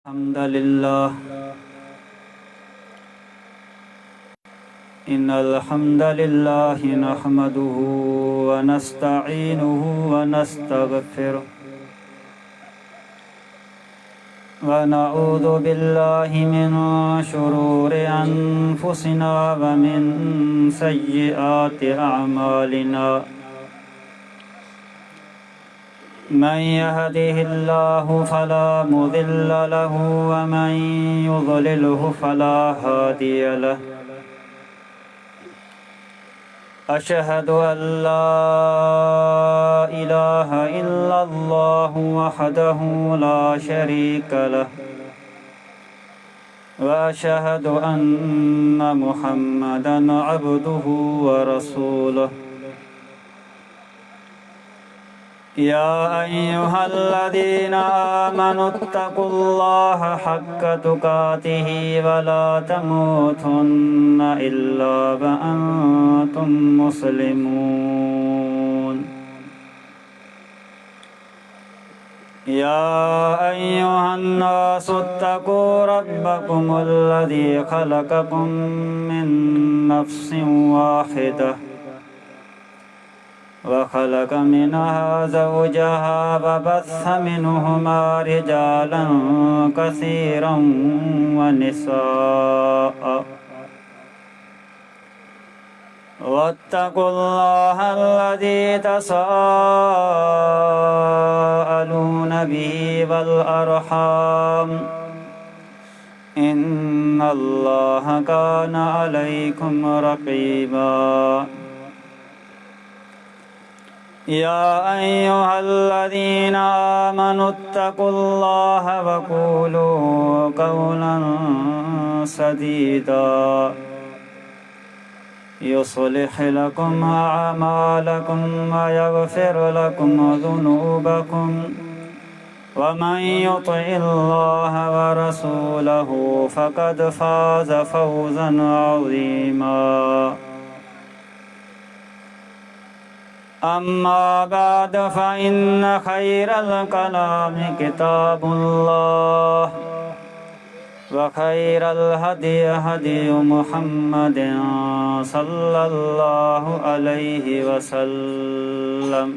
अल्हम्दुलिल्लाह इन्नल हम्दलिल्लाह नहमदुहु व नस्तईनुहु व नस्तगफिरुह व नऊज़ु बिल्लाहि मिन शुरूरि अनफुसिना व मिन सय्यिआति अअमालिना मन यहदिहिल्लाहु फला मुदिल्ल लहु व मन युद्लिलहु फला हादिय लहु अशहदु अल्ला इलाहा इल्लल्लाहु वहदहु ला शरीक लहु व अशहदु अन्ना मुहम्मदन अब्दुहु व रसूलुहु या अय्युहल्लज़ीना आमनुत्तकुल्लाह हक्क तुकातिहि व ला तमूतुन्ना इल्ला व अंतुम मुस्लिमून या अय्युहन्नासुत्तकू रब्बकुमुल्लज़ी खलक़कुम मिन नफ्सिन वाहिदह वखलक मिनहा ज़ौजहा वबस्स मिनहुमा रिजालन कसीरन व निसाअ वत्तकुल्लाह अल्लज़ी तसाअलून बिही वल अरहाम इन्नल्लाह कान अलैकुम रक़ीबा या अय्युहल्लज़ीना आमनुत्तकुल्लाह वक़ूलू क़ौलन सदीदा युस्लिह लकुम अअमालकुम व यग़फिर लकुम ज़ुनूबकुम व मन युतिइल्लाह व रसूलहु फ़क़द फ़ाज़ फ़ौज़न अज़ीमा अम्मा बाद फ़इन्न खैरल कलामि किताबुल्लाह व खैरल हदि हदियु मुहम्मदिन सल्लल्लाहु अलैहि वसल्लम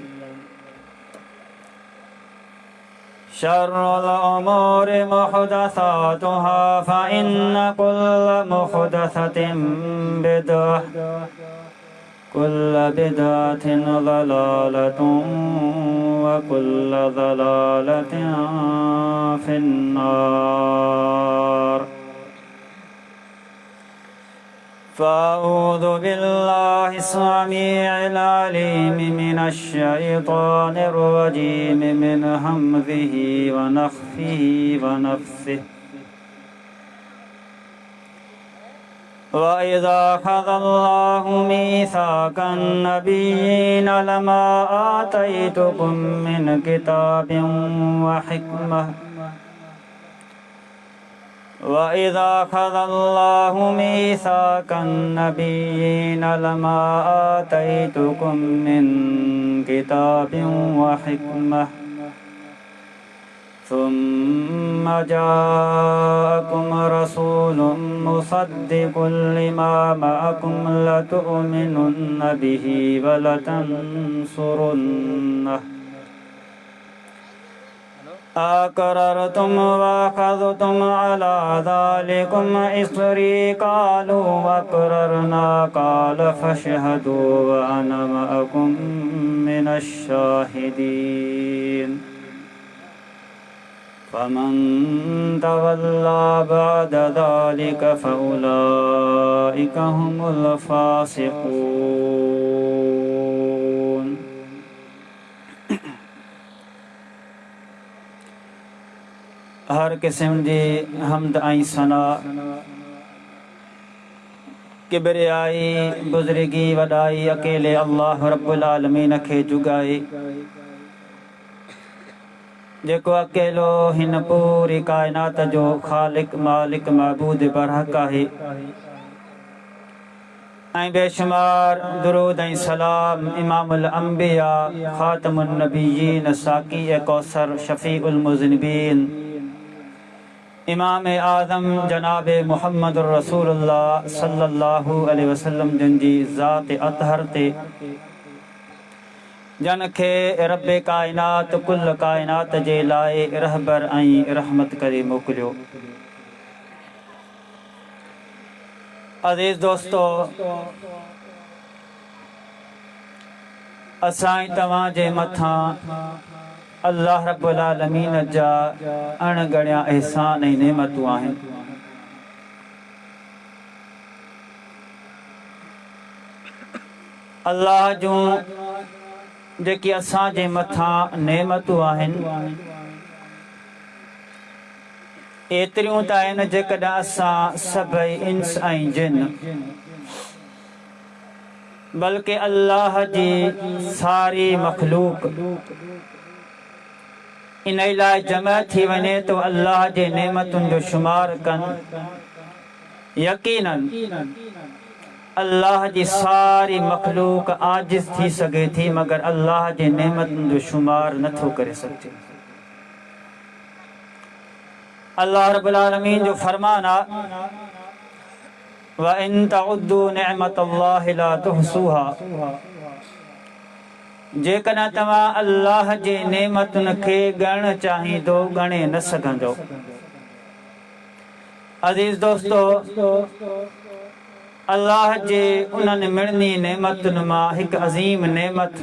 शर्रुल उमूरि मुहदसातुहा फ़इन्न कुल्ल मुहदसतिन बिदअह कुल्ल बिदअतिन ज़लालतुन व कुल्ल ज़लालतिन फिन्नार फ़अऊज़ु बिल्लाहि स्समीइल अलीम मिनश शैतानिर रजीम मिन हम्ज़िहि व नफ़्ख़िहि व नफ़्सिहि वइज़ा अख़ज़ल्लाहु मीसाक़न नबिय्यीन लमा आतैतुकुम मिन किताबिन व हिक्मह वइज़ा अख़ज़ल्लाहु मीसाक़न नबिय्यीन लमा आतैतुकुम मिन किताबिन व हिक्मह ثم جاءكم رسول مصدق لما معكم لتؤمنن به ولتنصرنه أقررتم وأخذتم على ذلكم إصري قالوا أقررنا قال فاشهدوا وأنا معكم من الشاهدين فمن تولى بعد ذلك فأولئك هم الفاسقون हर किस्म जी हमद ऐं सना किबरियाई बुज़ुर्गी वॾाई अकेले अल्लाह रब्बुल आलमीन खे जुगाए जेको अकेलो हिन पूरी कायनात जो ख़ालिक मालिक महबूद बरहक आहे ऐं बेशुमार दुरूद ऐं सलाम इमामुल अंबिया ख़ातमुन नबिय्यीन साक़ी कौसर शफ़ीउल मुज़निबीन इमाम आज़म जनाब मुहम्मद रसूलुल्लाह सल्लल्लाहु अलैहि वसल्लम जन जी ज़ात अतहर ते जन खे रब कायनात कुल कायनात जे लाए रहबर ऐं रहमत करे मोकिलियो। अज़ीज़ दोस्तो, असां तव्हां जे मथां अल्लाह रब्बुल आलमीन जा अणगणिया एहसान ऐं नेमतूं आहिनि। अल्लाह जूं जेकी असां जे मथां नेमतूं आहिनि एतिरियूं त आहिनि जेकॾहिं असां सभई इंस ऐं जिन बल्कि अल्लाह जी सारी मखलूक इन लाइ जमा थी वञे तो अल्लाह जे नेमतुनि जो शुमार कनि। यकीनन अल्लाह जी सारी मखलूक आजिज़ थी सघे थी मगर अल्लाह जे नेमतुनि जो शुमार नथो करे सघे। अल्लाह रब्बुल आलमीन जो फरमान आहे व इन तउद्दू निअमतल्लाहि ला तुहसूहा, जेकॾहिं तव्हां अल्लाह जे नेमतुनि खे ॻणणु चाहींदो ॻणे न सघंदो। अज़ीज़ दोस्तो, अल्लाह जे उन्हनि मिड़नी नेमतुनि मां हिकु अज़ीम नेमत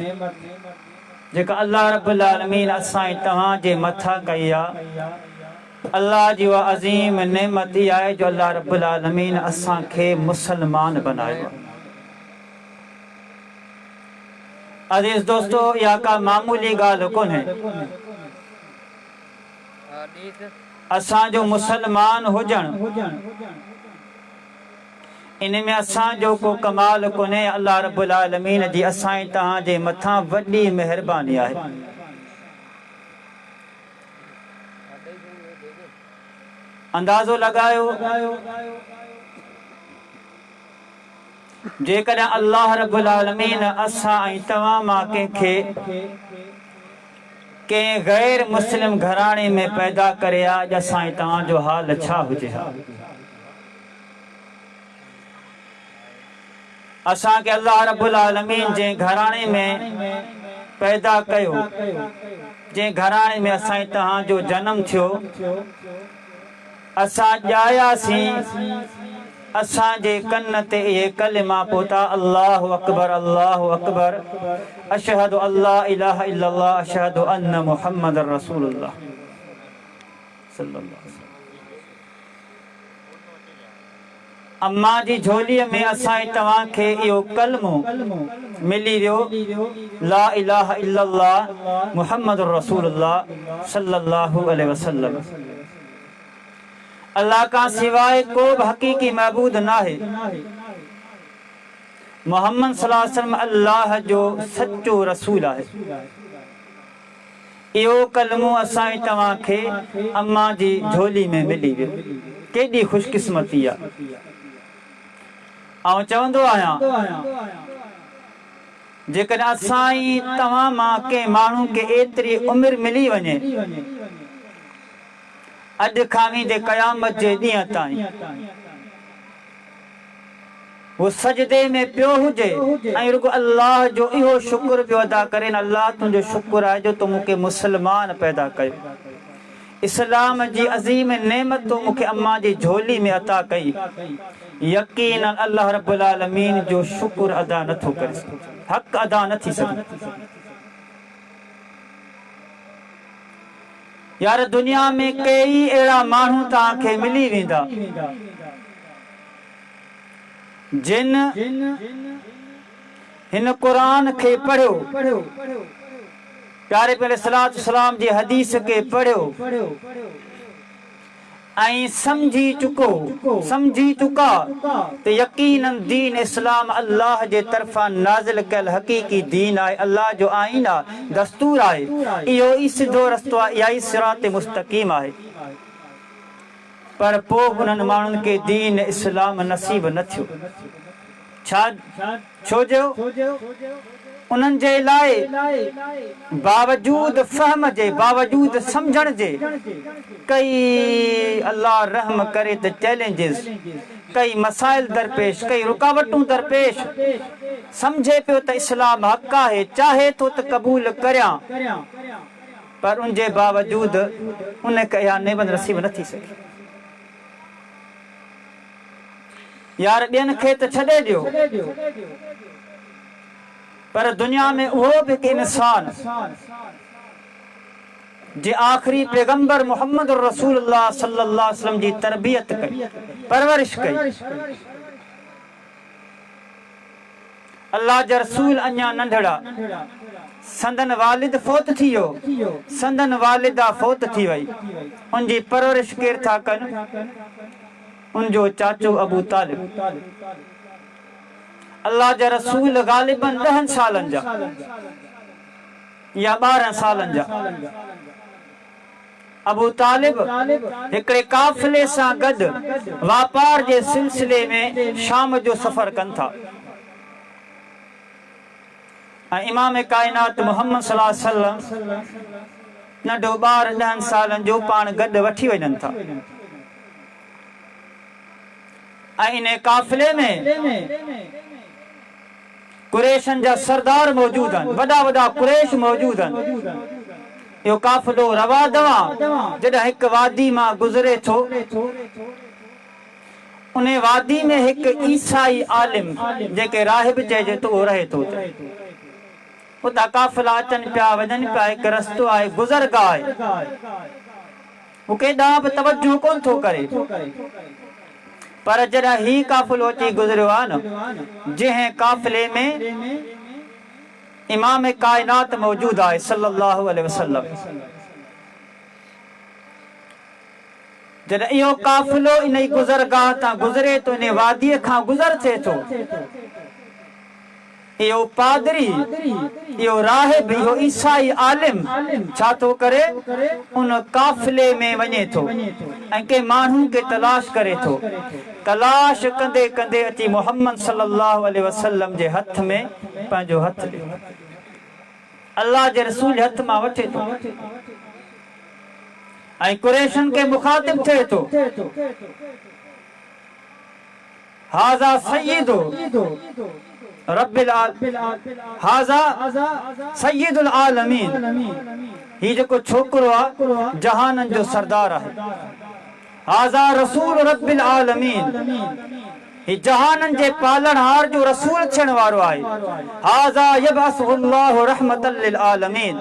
जेका अल्लाह रब्बुल आलमीन असां तव्हां जे मथां कई आहे, अल्लाह जी उहा अज़ीम नेमत इहा आहे जो अल्लाह रब्बुल आलमीन असां खे मुसलमान बनायो आहे। अज़ीज़ दोस्तो, इहा का मामूली ॻाल्हि कोन्हे। असांजो मुसलमान हुजणु इन में असांजो को कमाल कोन्हे, अल्लाह रब्बुल आलमीन जी असां तव्हां जे मथां वॾी महिरबानी आहे। अंदाज़ो लगायो, जेकॾहिं अल्लाह रब्बुल आलमीन असां तव्हां मां कंहिंखे कंहिं गैर मुस्लिम घराणे में पैदा करे आ, अॼु असां तव्हां जो हाल छा हुजे हा। असां खे अल्लाह रब्बुल आलमीन जंहिं घराणे में पैदा कयो, जंहिं घराणे में असां तव्हां जो जनम थियो, असां ॼायासीं, असांजे कन ते इहे कलिमा पहुता अल्लाहु अकबर अल्लाहु अकबर अशहदु अल्ला इलाहा इल्लल्लाह अशहदु अन्न मुहम्मद रसूलुल्लाह सल्लल्लाहु अलैहि वसल्लम। अम्मा जी झोलीअ में असां तव्हां खे इहो कलमो मिली वियो, ला इलाहा इल्लल्लाह मुहम्मद रसूलुल्लाह सल्लल्लाहु अलैहि वसल्लम। अल्लाह का सिवाय को भी हकीकी महबूद नाहे। मोहम्मद सल्लल्लाहु अलैहि वसल्लम अल्लाह जो सच्चो रसूल आहे। इहो कलमो असां तव्हां खे अम्मा जी झोली में मिली वियो। केॾी ख़ुशकिस्मती आहे। ऐं चवंदो आहियां, जेकॾहिं असां तव्हां मां कंहिं माण्हू खे एतिरी उमिरि मिली वञे, अॼु खां वेंदे क़यामत जे ॾींहं ताईं वो सजदे में पियो हुजे ऐं रुगो अल्लाह जो इहो शुक्र पियो अदा करे, अल्लाह तुंहिंजो शुक्र आहे जो तूं मूंखे मुसलमान पैदा कयो, इस्लाम जी अज़ीम नेमत तूं मूंखे अम्मा जी झोली में अता कई। यकीन अल्लाह रब्बुल आलमीन जो शुक्र अदा नथो करे सघे, हक़ अदा न थी सघे। यार, दुनिया में कई अहिड़ा माण्हू तव्हां खे मिली वेंदा जिन हिन क़ुरान खे पढ़ियो, प्यारे प्यारे सलात सलाम जी हदीस के पढ़ियो ऐं समझी चुका तो यकीनन दीन इस्लाम अल्लाह जे तरफां नाज़िल कयल हकीकी दीन आहे, अल्लाह जो आईन आहे, दस्तूर आहे। इहो ई सिधो रस्तो आहे, इहा ई सिरात मुस्तक़ीम आहे। पर पोइ उन्हनि माण्हुनि खे दीन इस्लाम नसीब न थियो। छो जो उन्हनि जे लाइ बावजूद फहम जे बावजूद समझण जे कई अल्लाह रहम करे त चैलेंजिस कई मसाइल दरपेश कई रुकावटूं दरपेश समझे पियो त इस्लाम हक़ आहे चाहे थो त क़बूल करियां पर उन जे बावजूद उन खे इहा नेमत नसीब न थी सघे। यार ॿियनि खे त छॾे ॾियो पर दुनिया में उहो बि हिकु इंसान जे आख़िरी पैगंबर मोहम्मद रसूलुल्लाह सल्लल्लाहु अलैहि वसल्लम जी तरबियत कई परवरिश कई। अल्लाह जा रसूल अञा नंढड़ा संदन वालिद फौत थी वियो संदन वालिदा फौत थी वई उनजी परवरिश केर था कनि उनजो चाचो अबू तालिब। अल्लाह जा रसूल गालिबन 10 सालनि जा या 12 सालनि जा अबू तालिब हिकिड़े काफ़िले सां गॾु वापार जे सिलसिले में शाम जो सफ़र कनि था ऐं इमाम काइनात मोहम्मद सल्लल्लाहु अलैहि वसल्लम नंढो ॿार 10 सालनि जो पाण गॾु वठी वञनि था ऐं इन काफ़िले में कुरैशन जा सरदार मौजूद आहिनि वॾा वॾा कुरैश मौजूद आहिनि। इहो काफ़िलो रवा दवा जॾहिं हिकु वादी मां गुज़रे थो उन वादी में हिकु ईसाई आलिम जेके राहिब चइजे थो उहो रहे थो उतां काफ़िला अचनि पिया वञनि पिया हिकु रस्तो आहे गुज़रगाह आहे हू केॾांहुं बि तवजो कोन थो करे पर जॾहिं ही काफ़िलो अची गुज़रियो आहे न जंहिं काफ़िले में इमाम काइनात मौजूद आहे सल्लल्लाहु अलैहि वसल्लम जॾहिं इहो काफ़िलो इन ई गुज़रगाह तां गुज़रे थो इन वादीअ खां गुज़र थिए थो इहो पादरी इहो राहिब इहो ईसाई आलिम छा थो करे उन काफ़िले में वञे थो ऐं के माण्हुनि खे तलाश करे थो तलाश कंदे कंदे अची मोहम्मद सल्लल्लाहु अलैहि वसल्लम जे हथ में पंहिंजो हथ ॾियो अल्लाह जे रसूल हथ मां वठे थो ऐं कुरैशन खे मुखातिब थिए थो हाज़ा सय्यदु रब्बिल हाज़ा सय्यदुल आलमीन ही जेको छोकिरो आहे जहाननि जो सरदार आहे हाज़ा रसूल रब्बिल आलमीन ही जहाननि जे पालणहार जो रसूल थियण वारो आहे हाज़ा यबअसुल्लाहु रहमतल लिल आलमीन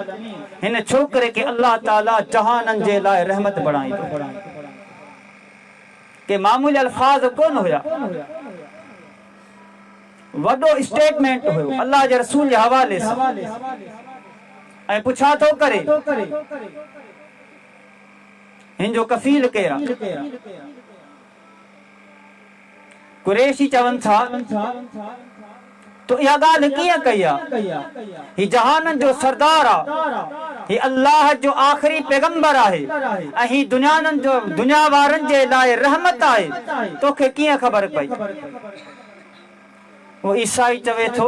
हिन छोकिरे खे अल्लाह ताला जहाननि जे लाइ रहमत बणाईंदो के मामूली अल्फाज कोन हुया वॾो स्टेटमेंट हुयो अल्लाह जे रसूल जे हवाले सां ऐं पुछा थो करे हिन जो कफ़ील केरु आहे कुरैशी चवनि था तो इहा ॻाल्हि कीअं कई आहे ही जहाननि जो सरदार आहे ही अल्लाह जो आख़िरी पैगंबर आहे ऐं ही दुनिया वारनि जे लाइ रहमत आहे तोखे कीअं ख़बर पई वो ईसाई चवे थो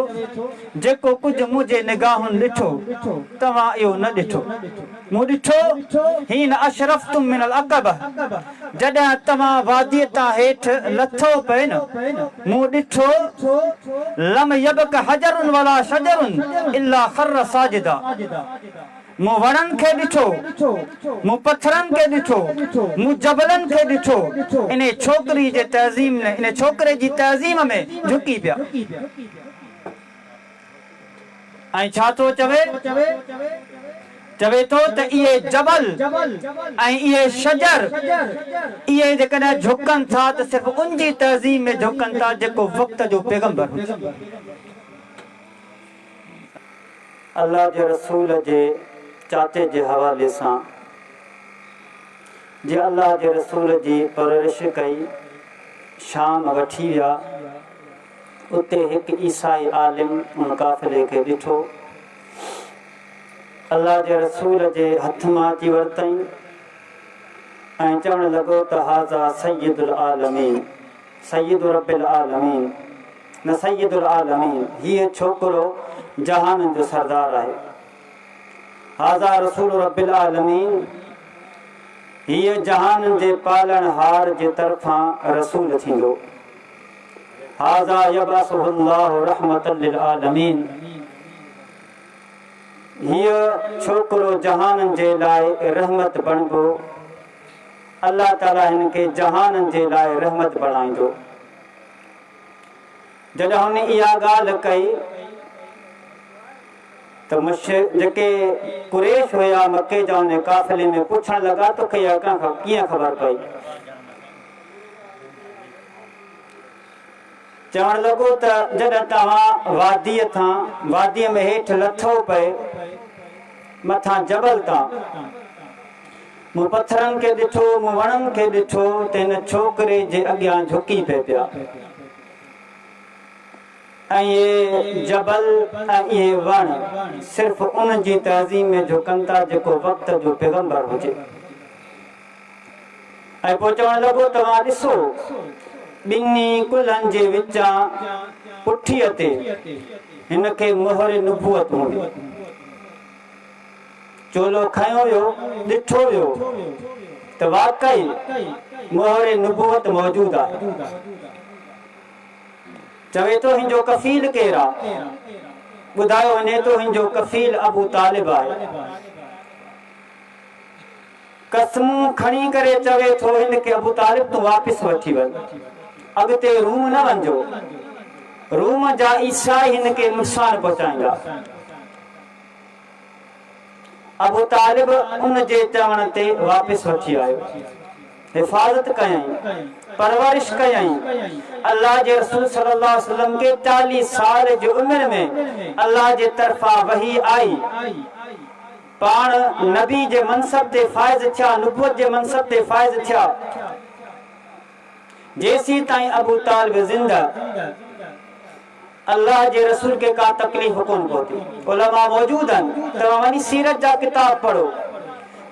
जेको कुझु मुंहिंजे निगाहुनि ॾिठो तव्हां इहो न ॾिठो मूं ॾिठो हिन अशरफ़्तुम मिनल अक़बा जॾहिं तव्हां वादीअ तां हेठि लथो पए न मूं ॾिठो लम यबक हजरुन वला शजरुन इल्ला खर्र साजिदा मूं वणनि खे ॾिठो मूं पथरनि खे ॾिठो मूं जबलनि खे ॾिठो इन छोकिरी जे तहज़ीम में इन छोकिरे जी तहज़ीम में झुकी पिया ऐं छा थो चवे थो त इहे जबल ऐं इहे शजर इहे जेकॾहिं झुकनि था त सिर्फ़ु उनजी तहज़ीम में झुकनि था जेको वक़्त जो पैगंबर हुयो अल्लाह जे रसूल जे चाचे जे हवाले सां जे अल्लाह जे रसूल जी परवरिश कई शाम वठी विया उते हिकु ईसाई आलिम उन काफ़िले खे ॾिठो अल्लाह जे रसूल जे हथ मां अची वरितई ऐं चवणु लॻो त हाज़ा सय्यदुल आलमीन सय्यदु रब्बिल आलमीन न सय्यदुल आलमीन हीअ छोकिरो जहान जो सरदार है। हाज़ा रसूल रब्बिल आलमीन, ये जहान जे पालन हार जे तरफा रसूल थींदो। हाज़ा यबअसुहुल्लाहु रहमतल लिल आलमीन, ये छोकरो जहान जे लाए रहमत बनबो। अल्लाह ताला इनके जहान जे लाए रहमत बणाईंदो। जॾहिं हुन इहा ॻाल्हि कई तो जेके कुरैश हुया मके जा उन काफ़िले में पुछण लगा तो कीअं ख़बर पई। चवण लॻो त जॾहिं तव्हां वादीअ में हेठि लथो पए मथां जबल तां, मूं पत्थरनि खे ॾिठो, मूं वणनि खे ॾिठो त हिन छोकिरे जे अॻियां झुकी पिए पिया। ऐं ये जबल ऐं इहे वण सिर्फ़ उन जी तहज़ीम में झुकनि था जेको वक़्त जो पैगंबर हुजे। ऐं पोइ चवणु लॻो तव्हां ॾिसो ॿिन्ही कुलनि जे विचां पुठीअ ते हिन खे मोहर नुबूअत हूंदी। चोलो खयो वियो, ॾिठो वियो त वाकई मोहर नुबूअत मौजूदु आहे। चवे तो हिंजो कफ़ील केरु आहे? ॿुधायो वञे तो हिंजो कफ़ील अबू तालिब आहे। कसमूं खणी करे चवे थो हिन खे अबू तालिब तूं वापसि वठी वञ, अॻिते रूम न वञिजो, रूम जा ईसाई हिन खे नुक़सान पहुचाईंदा। अबू तालिब उन जे चवण ते वापसि वठी आयो, हिफ़ाज़त कयईं, परवरिश कयईं। अल्लाह जे रसूल सल्लल्लाहु अलैहि वसल्लम के 40 साल जी उम्र में अल्लाह जे तरफा वही आई। पाण नबी जे मनसब ते फाइज थिया, नुबुवत जे मनसब ते फाइज थिया। जेसी ताईं अबू तालिब जिंदा अल्लाह जे रसूल के का तकलीफ कोन पहुती। उलमा मौजूद आहिनि, तव्हां वञी सीरत जा किताब पढ़ो।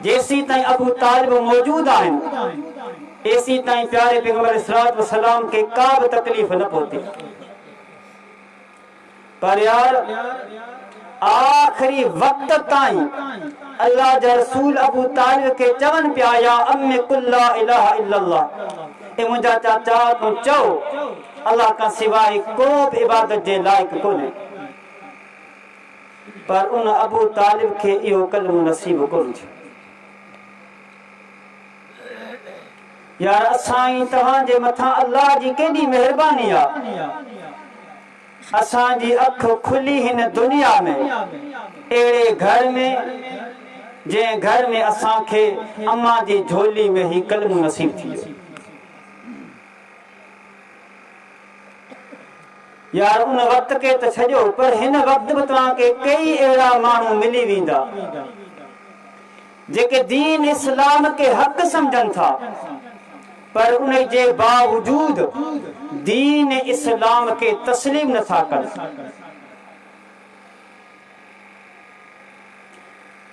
जेसी ताईं अबू तालिब मौजूद आहिनि एसी ताईं प्यारे पैगंबर इस्लात व सलाम के का भी तकलीफ न पहुती। पर यार आखिरी वक्त ताईं अल्लाह जा रसूल अबू तालिब के चवन पिया या अम्मे कुल ला इलाहा इल्लल्लाह, ए मुंहिंजा चाचा तूं चओ अल्लाह का सिवाय को भी इबादत जे लाइक कोन्हे। पर उन अबू तालिब के इहो कलमो नसीब कोन थियो। यार असां तव्हां जे मथां अल्लाह जी केॾी महिरबानी आहे। असांजी अख खुली हिन दुनिया में अहिड़े घर में जंहिं घर में असांखे अम्मा जी झोली में ही कलमो नसीब थी वियो। यार उन वक्त के त छॾियो, पर हिन वक्त में तव्हांखे कई अहिड़ा माण्हू मिली वेंदा जेके दीन इस्लाम के हक़ समझनि था, पर उन जे बावजूद दीन इस्लाम के तस्लीम नथा कनि।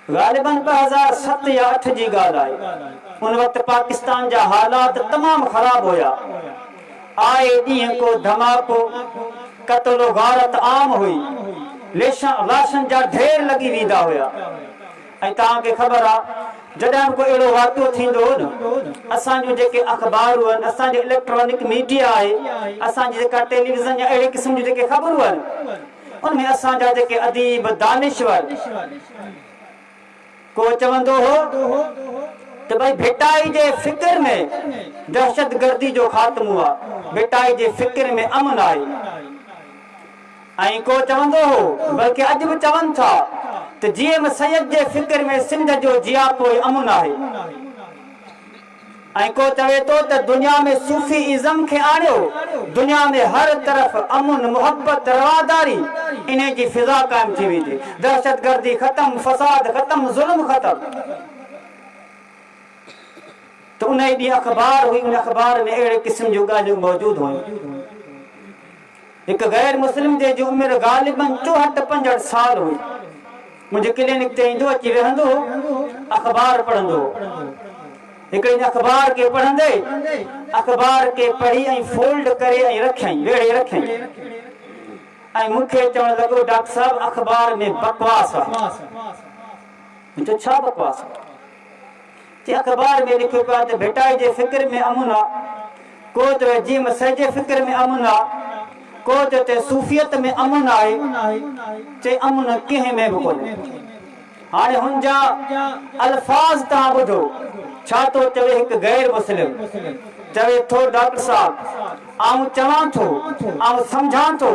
ग़ालिबन 2007 या 8 जी ॻाल्हि आहे। उन वक़्तु पाकिस्तान जा हालात तमामु ख़राब हुया। आए ॾींहं को धमाको, कत्लो गारत आम हुई, लाशन जा ढेर लॻी वेंदा हुया। ऐं तव्हांखे ख़बर आहे जॾहिं को अहिड़ो वाक़ियो थींदो न, असांजूं जेके अख़बारूं आहिनि, असांजो इलेक्ट्रॉनिक मीडिया आहे, असांजी जेका टेलीविज़न या अहिड़े क़िस्म जूं जेके ख़बरूं आहिनि, उनमें असांजा जेके अदीब दानिश्वर को चवंदो हो त भई भिटाई जे फ़िक्र में दहशतगर्दी जो ख़ात्मो आहे, भिटाई जे फ़िक्र में अमन आहे। ऐं को चवंदो हो, बल्कि अॼु बि चवनि था त जीअं सैयद जे फ़िक्र में सिंध जो जियापो अमन आहे। ऐं को चवे तो त दुनिया में सूफ़ी इज़म खे आणियो, दुनिया में हर तरफ़ अमन, मोहब्बत, रवादारी इन जी फिज़ा क़ाइम थी वेंदी। दहशतगर्दी ख़त्म, फसाद ख़त्म, ज़ुल्म ख़त्म। तो उन ॾींहुं अख़बार हुई, उन अख़बार में अहिड़े क़िस्म जूं ॻाल्हियूं मौजूदु हुयूं। हिकु गैर मुस्लिम जे उमिरि ग़ालिबन 64-65 साल हुई। मुंहिंजे क्लिनिक ते ईंदो, अची वेहंदो, अख़बार पढ़ंदो। हिकिड़े अख़बार के पढ़ंदे, अख़बार के पढ़ी ऐं फोल्ड करे ऐं रखियईं, वेड़े रखियईं। ऐं मूंखे चवण लॻो डॉक्टर साहब अख़बार में बकवास आहे। मुंहिंजो छा बकवास आहे? चई अख़बार में लिखियो पियो आहे त भेटाई जे फ़िक्र में अमुन आहे, को चवे जी मसीह जे फ़िक्र में अमुन आहे, को चवे सूफ़ियत में अमुन आहे। चई अमुन कंहिं में बि कोन्हे। हाणे हुन जा अल्फाज़ तव्हां ॿुधो छा थो चवे हिकु गैर मुस्लिम। चवे थो डॉक्टर साहब आऊं चवां थो आऊं सम्झां थो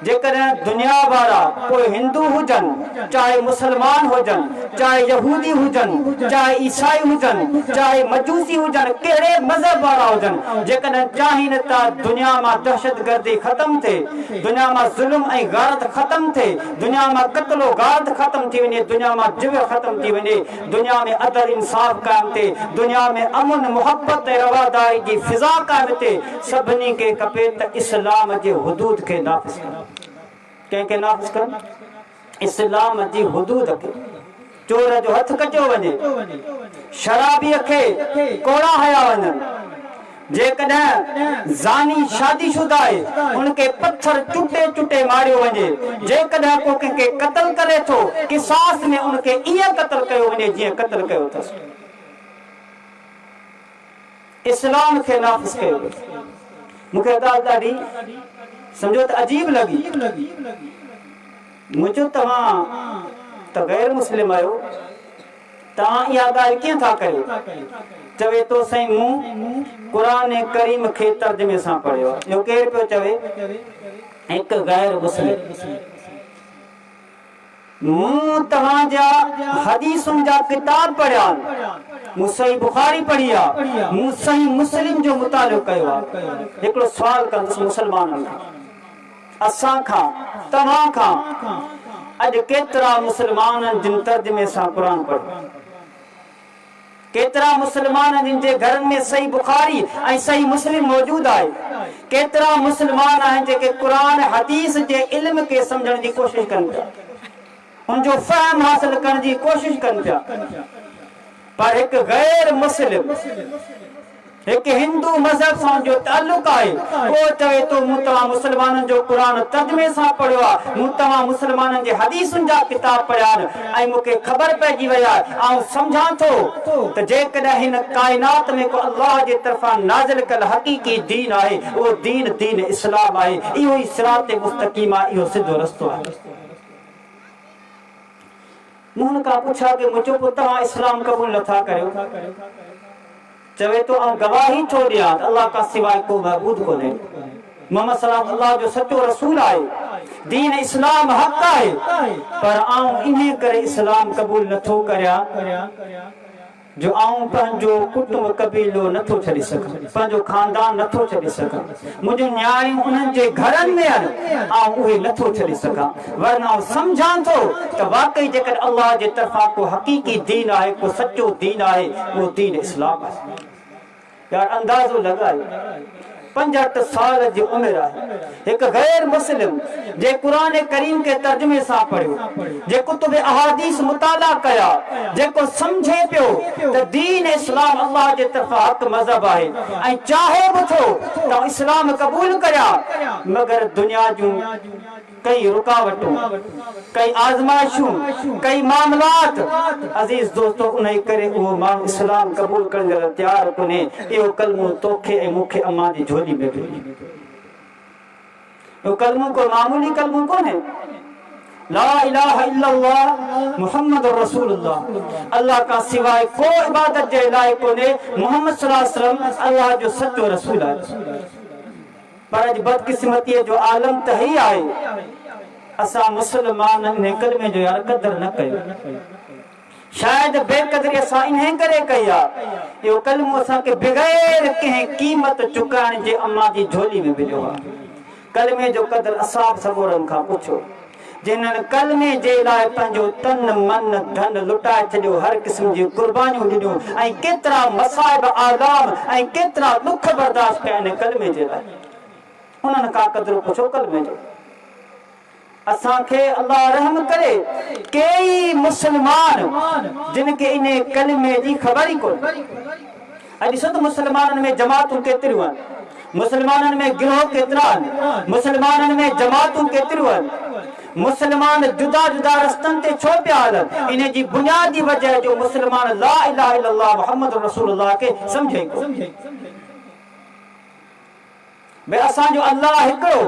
जेकॾहिं दुनिया वारा कोई हिंदू हुजनि, चाहे मुसलमान हुजनि, चाहे यहूदी हुजनि, चाहे ईसाई हुजनि, चाहे मजूसी हुजनि, कहिड़े मज़हब वारा हुजनि, जेकॾहिं चाहिनि त दुनिया मां दहशतगर्दी ख़तमु थिए, दुनिया मां ज़ुल्म ऐं गारत ख़तमु थिए, दुनिया मां क़त्लो गारत ख़तमु थी वञे, दुनिया मां जिव ख़तमु थी वञे, दुनिया में अदल इंसाफ़ क़ाइमु थिए, दुनिया में अमुन मुहबत ऐं रवादारी जी फिज़ा क़ाइमु थिए, सभिनी खे खपे त इस्लाम जे हुदूद खे नाफ़िज़ कनि। कंहिंखे नाफ़िज़ कनि? इस्लाम जी हुदूद खे। चोर जो हथ कटियो वञे, शराबीअ खे कोड़ा हया वञनि, जेकॾहिं ज़ानी शादीशुदा आहे उनखे पत्थर चुटे चुटे मारियो वञे, जेकॾहिं को कंहिंखे क़त्ल करे थो क़िसास में उनखे ईअं क़त्ल कयो वञे जीअं क़त्ल कयो अथसि। इस्लाम खे नाफ़िज़ कयो। मूंखे ॻाल्हि ॾाढी सम्झो त अजीब लॻी। मुंहिंजो तव्हां त गैर मुस्लिम आहियो, तव्हां इहा ॻाल्हि कीअं था कयो? चवे थो साईं मूं क़ुरान करीम खे तर्जुमे सां पढ़ियो आहे। इहो केरु पियो चवे? हिकु गैर मुस्लिम। मूं तव्हांजा हदीसुनि जा किताब पढ़िया आहिनि, मूं सही बुखारी पढ़ी आहे, मूं सही मुस्लिम जो मुतालो कयो आहे। हिकिड़ो सुवाल कंदुसि मुस्लमाननि खां, असां खां तव्हां खां अॼु केतिरा मुस्लमान जिन तर्जुमे सां क़ुरान पढ़ो? केतिरा मुस्लमान जिन जे घरनि में सही बुखारी ऐं सही मुस्लिम मौजूद आहे? केतिरा मुस्लमान आहिनि जेके क़ुरान हदीस जे इल्म खे सम्झण जी कोशिश कनि पिया, उनजो फ़हम हासिल करण जी कोशिश कनि पिया? पर हिकु गैर मुस्लिम, हिकु हिंदू मज़हब सां जो ताल्लुक आहे, उहो चवे थो मूं तव्हां मुस्लमाननि जो क़ुरान तर्जुमे सां पढ़ियो आहे, मूं तव्हां मुस्लमाननि जे हदीसुनि जा किताब पढ़िया आहिनि ऐं मूंखे ख़बर पइजी वई आहे, ऐं सम्झां थो त जेकॾहिं हिन काइनात में को अल्लाह जे तरफ़ां नाज़िल कयल हक़ीक़ी दीन आहे, उहो दीन इस्लाम आहे। इहो ई सिरात मुस्तक़ीम आहे, इहो सिधो रस्तो आहे। मूं हुन खां पुछा कि मुंहिंजो पुटु तव्हां इस्लाम क़बूल नथा करियो? चवे तो आऊं गवाही थो ॾियां त अल्लाह खां सवाइ को महबूद कोन्हे, मोहम्मद सल्लल्लाहु अलैहि वसल्लम जो सचो रसूल आहे, दीन इस्लाम हक़ आहे, पर आऊं इन करे इस्लाम क़बूल नथो करियां जो आऊं पंहिंजो कुटुंब कबीलो नथो छॾे सघां, पंहिंजो खानदान नथो छॾे सघां, मुंहिंजूं न्याणियूं उन्हनि जे घरनि में आहिनि, आऊं उहे नथो छॾे सघां। वरना आऊं सम्झां थो त वाकई जेकर अल्लाह जे तरफ़ां को हक़ीक़ी दीन आहे, को सचो दीन आहे, उहो दीन इस्लाम आहे। यार अंदाज़ो लगाए 65 साल जी उम्र आहे, एक गैर मुस्लिम जे कुरान करीम के तर्जुमे सां पढ़ियो, जे कुतुब अहादीस मुताला कया, जेको समझे पियो त दीन इस्लाम अल्लाह जे तरफा हक मजहब आहे ऐं चाहे बि थो त इस्लाम क़बूल करिया, मगर दुनिया जूं कई रुकावटूं, कई आज़माइशूं, कई मामलात, अजीज दोस्तों, उन करे वो माण्हू इस्लाम क़बूल करण लाइ तैयार कोन्हे। इहो कलमो तोखे ऐं मूंखे अम्मा जी झोली में बि, इहो कलमो को मामूली कलमो कोन्हे। ला इलाहा इल्लल्लाह मुहम्मद रसूलुल्लाह, अल्लाह का सिवाय को इबादत जे लाइक़ कोन्हे, मोहम्मद सल्लल्लाहु अलैहि वसल्लम अल्लाह जो सच्चो रसूल आहे। पर अॼु बदकिस्मतीअ जो आलम त ही आहे, असां मुस्लमान इन कलमे जो यार कदर न कयो। शायद बेकदरी असां इन करे कई आहे, इहो कलमो असांखे बग़ैर कंहिं क़ीमत चुकाइण जे अम्मा जी झोली में मिलियो आहे। कलमे जो कदर असां सगोरनि खां पुछो, जिन्हनि कलमे जे लाइ पंहिंजो तन मन धन लुटाए छॾियो, हर क़िस्म जी कुर्बानियूं ॾिनियूं ऐं केतिरा मसाइब आज़ाब ऐं केतिरा दुख बर्दाश्त कया इन कलमे जे लाइ। उन्हनि खां कदर पुछो कलमे जो। असांखे अल्लाह रहम करे, कई मुस्लमान जिनके इन कलमे जी ख़बर ई कोन्हे। अॼु ॾिसो त मुस्लमाननि में जमातूं केतिरियूं आहिनि, मुसलमानन में गिरोह केतिरा आहिनि, मुसलमानन में जमातूं केतिरियूं आहिनि, मुसलमान जुदा जुदा रस्तनि ते छो पिया हलनि? इन जी बुनियादी वजह जो मुसलमान ला इलाहा इल्लल्लाह मुहम्मद रसूलुल्लाह खे सम्झे कोन। भई असांजो अल्लाह हिकिड़ो,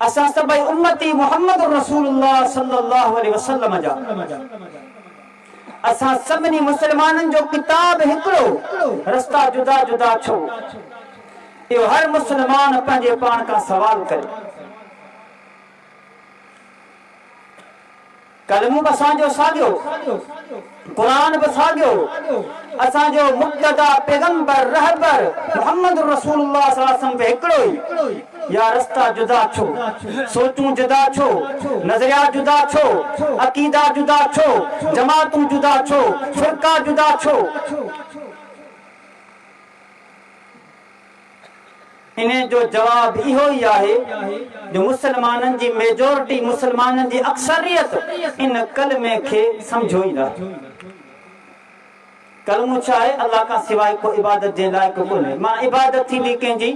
असां सभई उम्मती मुहम्मद रसूलुल्लाह सल्लल्लाहु अलैहि वसल्लम जा, असां सभिनी मुसलमाननि जो किताब हिकिड़ो, रस्ता जुदा जुदा छो? इहो हर मुसलमान पंहिंजे पाण खां सवाल करे। कलमो बि असांजो साॻियो, क़ुरान बि साॻियो, असांजो मुक़्तदा पैगंबर रहबर मुहम्मद रसूलुल्लाह सल्लल्लाहु अलैहि वसल्लम हिकिड़ो ई। या रस्ता जुदा छो? सोचूं जुदा छो? नज़रिया जुदा छो? अक़ीदा जुदा छो? जमातूं जुदा छो? फ़िरका जुदा छो? इन जो जवाब इहो ई आहे जो मुसलमाननि जी मेजोरिटी, मुसलमाननि जी अक्सरियत इन कलमे खे सम्झो ई न। कलमो छा आहे? अल्लाह खां सवाइ को इबादत जे लाइक़ु कोन्हे। मां इबादत थींदी कंहिंजी?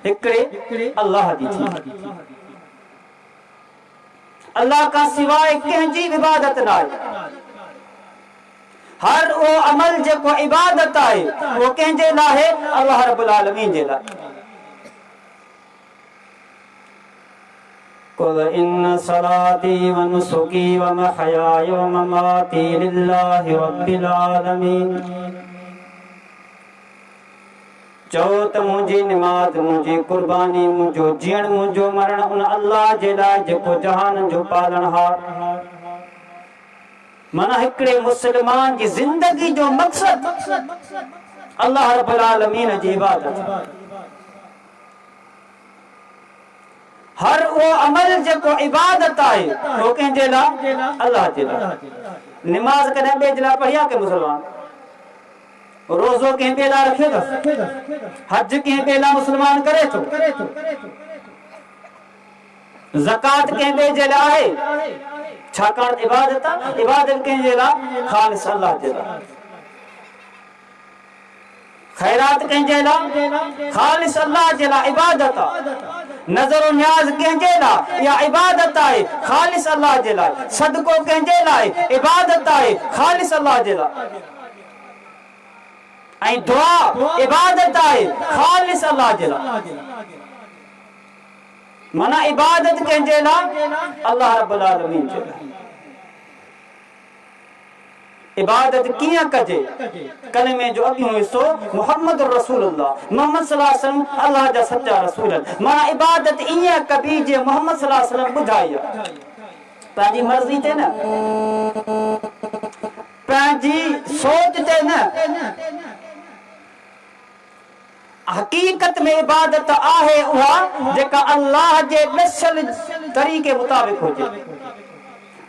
हिकिड़े अल्लाह जी थींदी। अल्लाह खां सवाइ कंहिंजी इबादत न आहे। हर उहो अमल जेको इबादत आहे उहो कंहिंजे लाइ आहे? अल्लाह रब्बुल आलमीन जे लाइ। कुल इन्न सलाती व नुसुकी व महयाय व ममाती लिल्लाहि रब्बिल आलमीन। चओ त मुंहिंजी निमाज़, मुंहिंजी कुर्बानी, मुंहिंजो जीअण, मुंहिंजो मरण उन अल्लाह जे लाइ जेको जहान जो पालनहार। माना हिकिड़े मुसलमान जी ज़िंदगी जो मक़सद अल्लाह रब्बुल आलमीन जी इबादत। हर वो अमल जेको इबादत आहे वो कंहिंजे लाइ? अल्लाह जे लाइ। निमाज़ कॾहिं ॿिए जे लाइ पढ़िया के मुसलमान? रोज़ो कंहिं ॿिए लाइ रखे थो? हज कंहिं ॿिए लाइ मुसलमान करे थो? ज़कात कंहिं ॿिए जे लाइ आहे? छाकाणि इबादत आहे। इबादत कंहिंजे लाइ? ख़ालिस अल्लाह जे लाइ। खैरात कंहिंजे लाइ? ख़ालिस अल्लाह जे लाइ इबादत आहे। नज़र न्याज़ कंहिंजे लाइ? या इबादत आहे, ख़ालिस अल्लाह जे लाइ। सदको कंहिंजे लाइ? इबादत आहे, ख़ालिस अल्लाह जे लाइ। ऐं दुआ इबादत आहे, ख़ालिस अल्लाह जे लाइ। माना इबादत कंहिंजे लाइ? अल्लाह रब्बुल आलमीन जे लाइ। इबादत कीअं कजे? कलमे जो अॻियों हिस्सो मुहम्मद रसूलुल्लाह, मुहम्मद सल्लल्लाहु अलैहि वसल्लम अल्लाह जा सच्चा रसूल आहिनि। माना इबादत ईअं कबी जे मुहम्मद सल्लल्लाहु अलैहि वसल्लम ॿुधाई आहे। पंहिंजी मर्ज़ी ते न, पंहिंजी सोच ते न। हकीकत में इबादत आहे उहा जेका अल्लाह जे ॾिसल तरीक़े मुताबिक़ हुजे।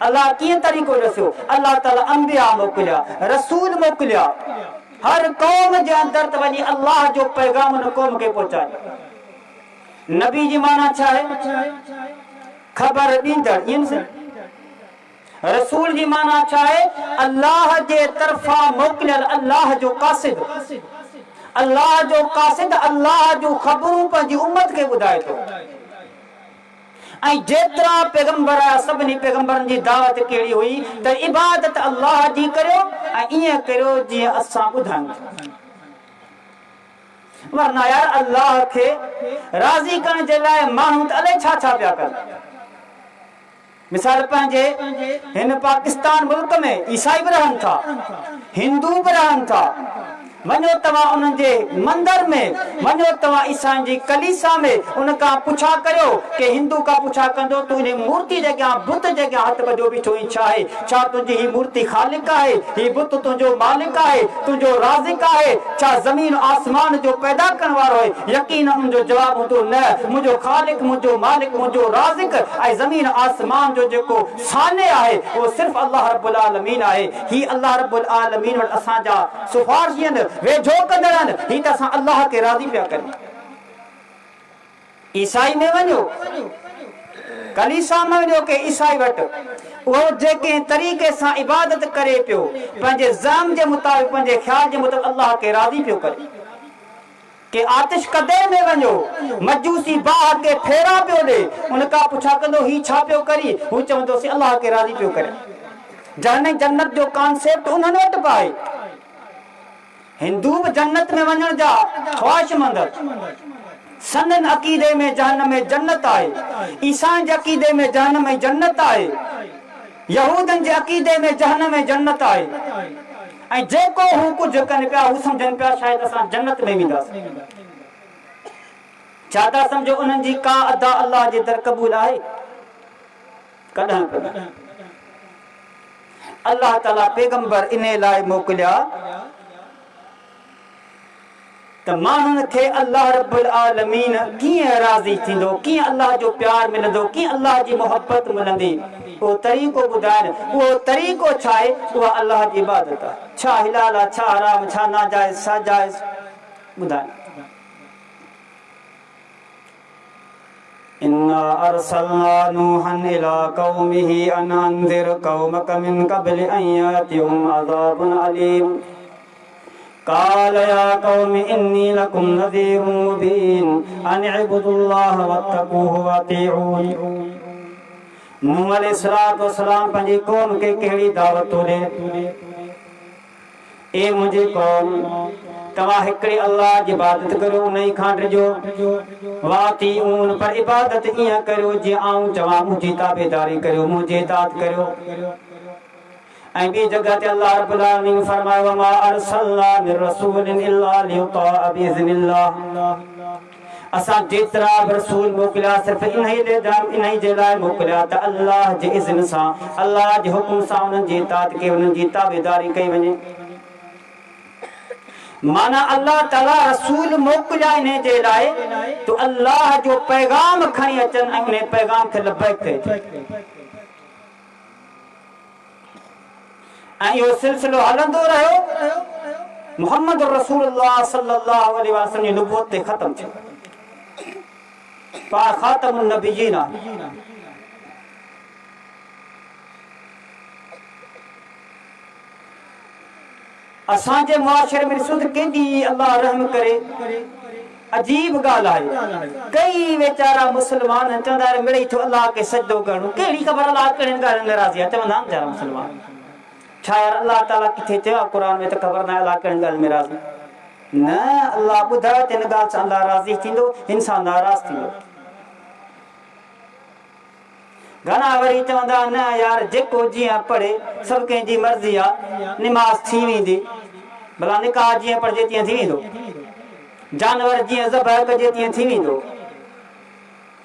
अल्लाह कीअं तरीक़ो ॾिसियो? अल्लाह ताला अंबिया मोकिलिया, रसूल मोकिलिया, हर क़ौम जे अंदर त वञी अल्लाह जो पैगाम उन क़ौम खे पहुचाए। नबी जी माना छा आहे? ख़बर ॾींदड़। रसूल जी माना छा आहे? अल्लाह जे तरफ़ां मोकिलियल, अल्लाह जो कासिद। अल्लाह जो कासिद अल्लाह जो ख़बरूं पंहिंजी उम्मत खे ॿुधाए थो। ऐं जेतिरा पैगंबर आया सभिनी पैगंबरनि जी दावत कहिड़ी हुई त इबादत अल्लाह जी करियो ऐं ईअं करियो जीअं असां ॿुधायूं। वरना यार अल्लाह खे राज़ी करण जे लाइ माण्हू त अलाए छा छा पिया कनि। मिसाल पंहिंजे हिन पाकिस्तान मुल्क में ईसाई बि रहनि था, हिंदू बि रहनि था। वञो तव्हां उन्हनि जे मंदर में, वञो तव्हां ईसाईनि जी कलीसा में, उन खां पुछा करियो कि हिंदू खां पुछा कंदो तूं हिन मूर्ति जे अॻियां, बुत जे अॻियां हथ ॿधो बीठो ई छा आहे? छा तुंहिंजी ही मूर्ति ख़ालिक आहे? ही बुत तुंहिंजो मालिक आहे, तुंहिंजो राज़िक आहे? छा ज़मीन आसमान जो पैदा करण वारो आहे? यकीन उनजो जवाब हूंदो न, मुंहिंजो ख़ालिक, मुंहिंजो मालिक, मुंहिंजो राज़िक ऐं ज़मीन आसमान जो जेको साने आहे उहो सिर्फ़ अल्लाह रब्बुल आलमीन आहे। ही अल्लाह रब्बुल आलमीन वटि असांजा सिफ़ारिशी वेझो कंदड़ आहिनि। ही त असां अल्लाह खे राज़ी पिया करियूं। ईसाई में वञो, कलीसा में वञो के ईसाई वटि, उहो जेके तरीक़े सां इबादत करे पियो, पंहिंजे ज़ाम जे मुताबिक़, पंहिंजे ख़्याल जे मुताबिक़ अल्लाह खे राज़ी पियो करे। के आतिश कदे में वञो मजूसी बाह के फेरा पियो ॾे उनका पुछा कंदो ही छा पियो करी हू चवंदोसि अल्लाह के राज़ी पियो करे जाने जन्नत जो कॉन्सेप्ट उन्हनि वटि पाए हिंदू भी जन्नत में वञण जा ख्वाहिशमंद सनन अकीदे में जहन्नम में जन्नत आए ईसान जे अकीदे में जहन्नम में जन्नत आए यहूदन जे अकीदे में जहन्नम में जन्नत आए ऐं जेको हू कुछ कनि पिया हू समझनि पिया शायद असां जन्नत में वेंदासीं छा था समझो उन्हनि जी का अदा अल्लाह जे दर क़बूल आहे कॾहिं अल्लाह ताला पैगंबर इन लाइ मोकिलिया त माण्हुनि खे अल्लाह रब्बुल आलमीन कीअं राज़ी थींदो कीअं अल्लाह जो प्यार मिलंदो कीअं अल्लाह जी मोहब्बत मिलंदी वो तरीक़ो ॿुधाइनि वो तरीक़ो छा आहे उहा अल्लाह जी इबादत आहे छा हिलाल आहे छा हराम छा नाजाइज़ छा जाइज़ ॿुधाइनि इन्ना अरसलना नूहन इला कौमिही अन अंज़िर कौमक मिन क़ब्ल अन यातियहुम अज़ाबुन अलीम قال يا قوم إني لكم نذير مبين أن اعبدوا الله واتقوه وأطيعون नूह अलैहिस्सलाम पंहिंजी कौम खे कहिड़ी दावत ॾे ए मुंहिंजी कौम तव्हां हिकिड़े अल्लाह जी इबादत करियो उन ई खां डिॼो वातीऊन पर इबादत ईअं करियो जीअं आऊं चवां मुंहिंजी ताबेदारी करियो मुंहिंजी इताअत करियो ऐं ॿी जगह ते अल्लाह रब्बुल आलमीन फरमायो वमा अरसलना मिन रसूलिन इल्ला लियुताअ बिइज़्निल्लाह असां जेतिरा रसूल मोकिलिया सिर्फ़ इन्ही जे लाइ मोकिलिया त अल्लाह जे इज़्न सां अल्लाह जे हुकुम सां उन्हनि जी इताअत कई उन्हनि जी ताबेदारी कई वञे माना अल्लाह ताला रसूल मोकिलिया इन जे लाइ तो अल्लाह जो पैगाम खणी अचनि ऐं उन पैगाम खे लबैक कजे ऐं इहो सिलसिलो हलंदो रहियो मुहम्मद रसूलुल्लाह सल्लल्लाहु अलैहि वसल्लम जी नुबुवत ते ख़त्म थियो पा ख़ातमुन नबिय्यीन असांजे मुआशरे में ॾिसो त केॾी अल्लाह रहम करे अजीब ॻाल्हि आहे कई वेचारा मुस्लमान चवंदा आहिनि मिड़ई थो अल्लाह खे सजदो करणो कहिड़ी ख़बर अल्लाह कहिड़ियुनि ॻाल्हियुनि में राज़ी आहे चवंदा आहिनि वीचारा मुस्लमान छा यार अल्लाह ताला किथे चयो क़ुरान में त ख़बर न आहे अल्लाह कहिड़ियुनि ॻाल्हियुनि में राज़ी न अल्लाह ॿुधायो त हिन ॻाल्हि सां अल्लाह राज़ी थींदो हिन सां नाराज़ थींदो घणा वरी चवंदा न यार जेको जीअं पढ़े सभु कंहिंजी मर्ज़ी आहे निमाज़ थी वेंदी भला निकाह जीअं पढ़जे तीअं थी वेंदो जानवर जीअं ज़बह कजे तीअं थी वेंदो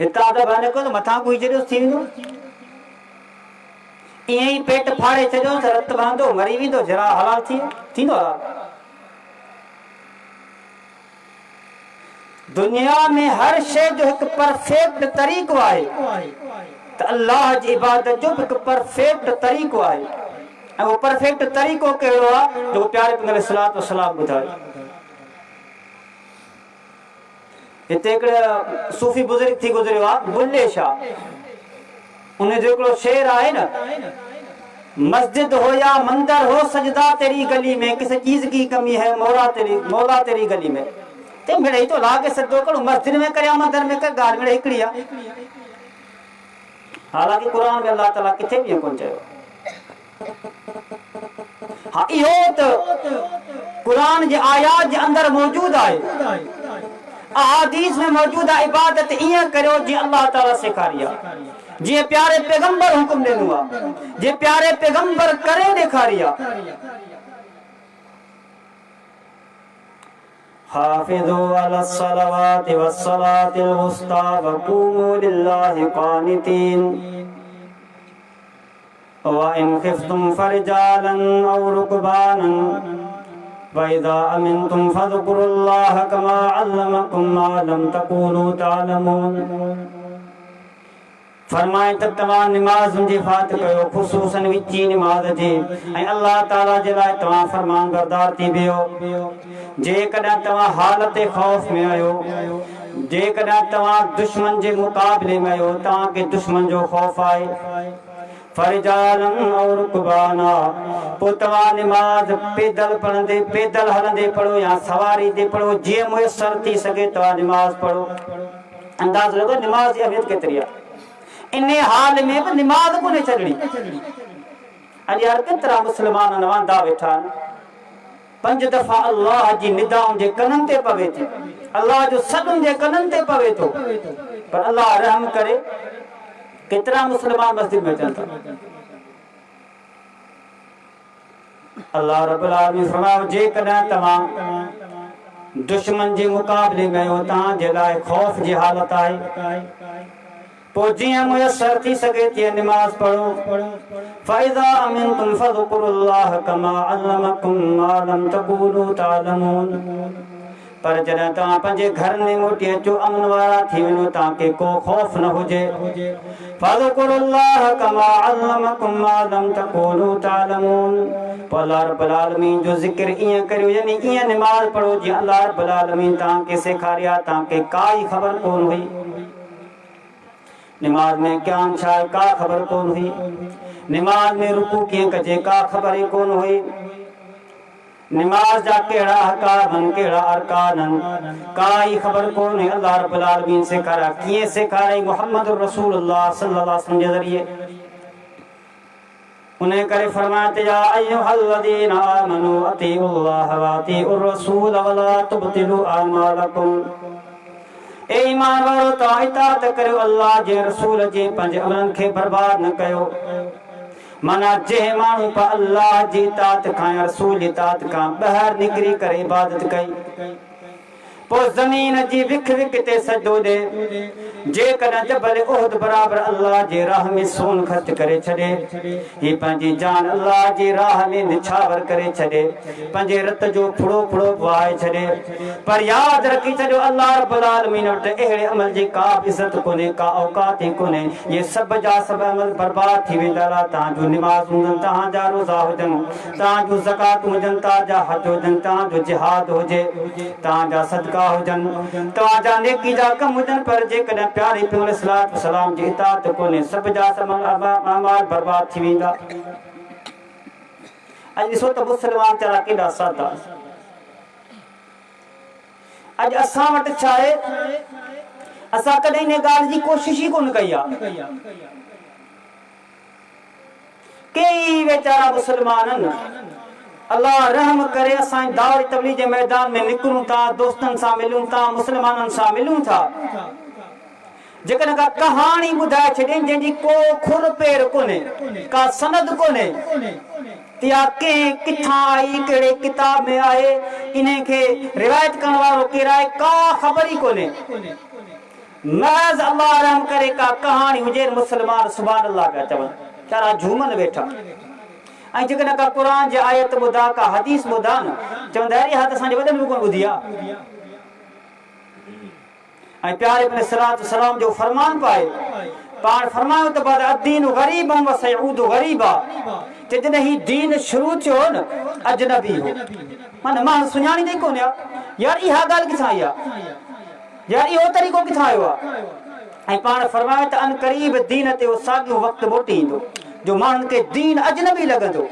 हितां ज़बह न कयो मथां कोई जॾहिं थी वेंदो ईअं ई पेट फाड़े छॾियो त रत बहंदो मरी वेंदो जरा हलाल थींदो दुनिया में हर शइ जो हिकु परफेक्ट तरीक़ो आहे त अल्लाह जी इबादत जो हिकु परफेक्ट तरीक़ो आहे ऐं उहो परफेक्ट तरीक़ो कहिड़ो आहे जो प्यारे पैगंबर सलात व सलाम ॿुधायो हिते हिकिड़े सूफ़ी बुज़ुर्ग थी गुज़रियो आहे बुल्ले शाह उन जो हिकिड़ो शेर आहे न मस्जिद हो या मंदिर हो सजदा तेरी गली में किसी चीज की कमी है मौला तेरी गली में ते मिड़ई तो ला के सजदो करो मस्जिद में कर या मंदिर में कर गाल मिड़ई हिकिड़ी आहे हालांकि कुरान में अल्लाह ताला किथे भी कोन चयो हाँ इहो त कुरान जे आयात जे अंदर मौजूद आहे अहादीस में मौजूद आहे इबादत ईअं करियो जीअं अल्लाह ताला सेखारी आहे जे प्यारे पैगंबर हुकुम ॾिनो आहे जे प्यारे पैगंबर करे ॾेखारी आहे हाफ़िज़ू अलस्सलावाति वस्सलातिल वुस्ता वक़ूमू लिल्लाहि क़ानितीन व इन ख़िफ़्तुम फ़रिजालन औ रुकबानन व इज़ा अमिनतुम फ़ज़कुरुल्लाह कमा अल्लमकुम मा लम तकूनू तअलमून फरमाए त तव्हां निमाज़ जी हिफ़ाज़त कयो ख़ुसूसन विची निमाज़ जी ऐं अल्लाह ताला जे लाइ तव्हां फरमान बरदार थी वियो जेकॾहिं तव्हां हालत ख़ौफ़ में आहियो जेकॾहिं तव्हां दुश्मन जे मुक़ाबले में आहियो तव्हांखे दुश्मन जो ख़ौफ़ आहे फरिजालन और रुकबाना पोतवा नमाज पैदल पढ़ंदे पैदल हलंदे पढ़ो या सवारी दे पढ़ो जे मुयसर थी सके तो नमाज पढ़ो। अंदाज लॻो नमाज जी अहमियत केतिरी आहे। इन हाल में भी नमाज को नहीं छॾणी। अॼु यार केतिरा मुस्लमान नवांदा वेठा आहिनि। 5 दफ़ा अल्लाह जी निदाउनि जे कननि ते पवे थी, अल्लाह जो सॾुनि जे कननि ते पवे थो, पर अल्लाह रहम करे केतिरा मुस्लमान मस्जिद में अचनि था। अल्लाह रब्बुल आलमीन फरमायो जेकॾहिं तव्हां दुश्मन जे मुक़ाबले में हो तव्हांजे लाइ ख़ौफ़ जी हालत आहे पोइ जीअं मुयसर थी सघे तीअं नमाज पढ़ो। फ़इज़ा अमिनतुम फ़ज़कुरुल्लाह कमा अल्लमकुम मा लम तकूनू तालमून। पर जॾहिं तव्हां पंहिंजे घर में मोटी अचो अमन वारा थी वञो तव्हांखे को ख़ौफ़ न हुजे। फ़ज़कुरुल्लाह कमा अल्लमकुम मा लम तकूनू तालमून। पोइ अल्लाह रब्बुल आलमीन जो ज़िक्र ईअं करियो यानी ईअं नमाज पढ़ो जीअं अल्लाह रब्बुल आलमीन तव्हांखे सेखारिया तव्हांखे काई ख़बर कोन हुई। नमाज में क़याम छा आहे का ख़बर कोन हुई। नमाज में रुकू कीअं कजे का ख़बर ई कोन हुई। नमाज जा कहिड़ा अहकाम कहिड़ा अरकान काई ख़बर कोन हुई। अल्लाह रब्बुल आलमीन सेखारिया कीअं सेखारियई मुहम्मद रसूलुल्लाह सल्लल्लाहु अलैहि वसल्लम जे ज़रिए। उन्हें करे फरमाते या अय्युहल्लज़ीना आमनू अतीउल्लाह व अतीउर रसूल वला तुबतिलू अमालकुम। ए ईमान वारो तव्हां इताअत करियो अल्लाह जे रसूल जे पंहिंजे अमलनि खे बर्बाद न कयो। माना जंहिं माण्हू पर अल्लाह जी इताअत खां रसूल जी इताअत खां ॿाहिरि निकिरी करे इबादत कई पोइ ज़मीन जी विख विख ते सजदो ॾे। जेकॾहिं जबल उहद बराबर अल्लाह जे राह में सोन ख़र्च करे छॾे ही पंहिंजी जान अल्लाह जी राह में निछावर करे छॾे पंहिंजे रत जो फुड़ो फुड़ो वहाए छॾे। पर यादि रखी छॾियो अल्लाह रब्बुल आलमीन वटि अहिड़े अमल जी का इज़त कोन्हे का औकात ई कोन्हे। ये सभु जा सभु अमल बर्बाद थी वेंदा। तव्हांजो निमाज़ हुजनि तव्हांजा रोज़ा हुजनि तव्हांजो ज़कात हुजनि तव्हांजा हज हुजनि तव्हांजो जिहाद हुजे तव्हांजा सदका हुजनि तव्हांजा नेकी जा कम हुजनि पर जेकॾहिं प्यारे पैगंबर सल्लल्लाहु अलैहि वसल्लम जी इताअत कोन्हे सभु जा सभु अमाल बर्बाद थी वेंदा। अॼु ॾिसो त मुस्लमान चरा केॾा सादा। अॼु असां वटि छा आहे असां कॾहिं इन ॻाल्हि जी कोशिश ई कोन कई आहे। कई वीचारा मुस्लमान आहिनि अल्लाह रहम करे असां दावत तबलीग जे मैदान में निकिरूं था दोस्तनि सां मिलूं था मुस्लमाननि सां मिलूं था जेकॾहिं का कहाणी ॿुधाए छॾे जंहिंजी को खुर पेर कोन्हे का सनद कोन्हे या कंहिं किथां आई कहिड़े किताब में आहे इन खे रिवायत करण वारो केरु आहे का ख़बर ई कोन्हे। महज़ अल्लाह रहम करे का कहाणी हुजे मुस्लमान सुभान अल्लाह पिया चवनि चारा झूमनि वेठा। ऐं जेकॾहिं का क़ुर जी आयत ॿुधा का हदीस ॿुधा न चवंदा अरे हा त असांजे वॾनि बि कोन ॿुधी आहे। ऐं प्यारे पैगंबर सल्लल्लाहु अलैहि वसल्लम जो फरमान पाए पाण फरमायो त बाद अदीन गरीबन व सयऊद गरीबा जॾहिं ही दीन शुरू थियो न अजनबी हो माना माण्हू सुञाणींदे ई कोन यार इहा ॻाल्हि किथां आई आहे यार इहो तरीक़ो किथां आयो आहे। ऐं पाण फरमायो त अन क़रीब दीन ते उहो साॻियो वक़्तु मोटी ईंदो जो माण्हुनि खे दीन अजनबी लॻंदो।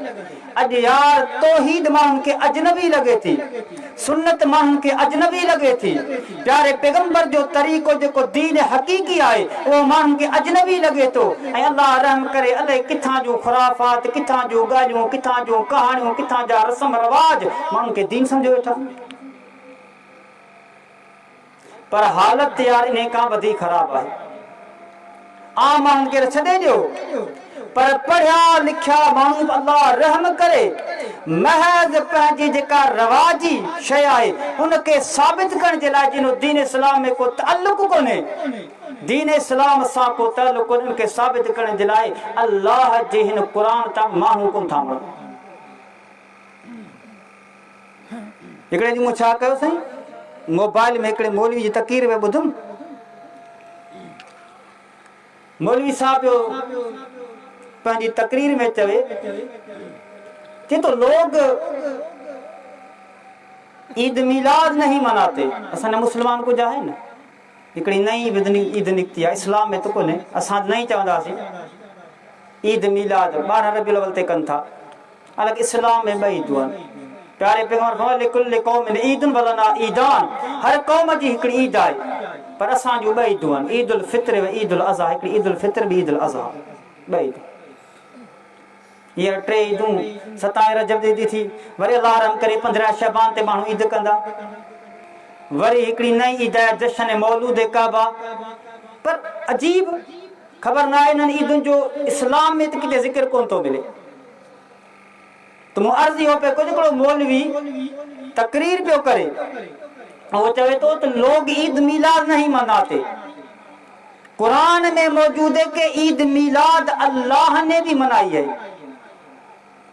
अॼु यार तौहीद माण्हुनि खे अजनबी लॻे थी सुन्नत माण्हुनि खे अजनबी लॻे थी प्यारे पैगंबर जो तरीक़ो जेको दीन हक़ीक़ी आहे उहो माण्हुनि खे अजनबी लॻे थो। ऐं अल्लाह रहम करे अलाए किथां जो खुराफात किथां जूं ॻाल्हियूं किथां जूं कहाणियूं किथां जा रस्म रवाज माण्हुनि खे दीन सम्झो वेठा। पर हालत यार इन खां वधीक ख़राब आहे। आम माण्हुनि खे छॾे ॾियो पर पढ़िया लिखिया माण्हू अल्लाह रहम करे महज पंहिंजी जेका रवाजी शइ आहे उनखे साबित करण जे लाइ जिन दीन इस्लाम में को ताल्लुक कोन्हे दीन इस्लाम सां को ताल्लुक कोन्हे उनखे साबित करण जे लाइ अल्लाह जे हिन क़ुर तां माण्हू कोन था वणनि। हिकिड़े ॾींहुं मूं छा कयो साईं मोबाइल में हिकिड़े मौलवी जी तक़रीर में ॿुधुमि मौलवी साहब पंहिंजी तकरीर में चवे कि तो लोग ईद मिलाद नहीं मनाते। असां मुस्लमान को जा है ना हिकिड़ी नई ईद निकिती आहे इस्लाम में तो कोन्हे असां नहीं चवंदासीं ईद मिलाद 12 रबीउल अव्वल ते कन था। अलग इस्लाम में बई दुआन प्यारे पैगंबर फरमाया लिकुल्लि कौमिन ईदुन वलना ईदान, हर क़ौम जी हिकड़ी ईद आहे पर असां जो बई दुआन ईदुल फित्र व ईदुल अज़हा, हिकड़ी ईदुल फित्र बि ईदुल अज़हा बई। ये टे ईदूं 27 रजब दी थी, वरी अल्लाह रहम करे 15 शबान ते माण्हू ईद कंदा, वरी हिकड़ी नई ईद आहे जश्न मौलूद काबा। पर अजीब ख़बर ना आहे इन्हनि ईदुनि जो इस्लाम में त किथे ज़िक्र कोन थो मिले। तो मूं अर्ज़ इहो पियो कयो हिकिड़ो मौलवी तकरीर पियो करे, वो चवे तो लोग ईद मिलाद नहीं मनाते। कुरान में मौजूद है कि ईद मिलाद अल्लाह ने भी मनाई है,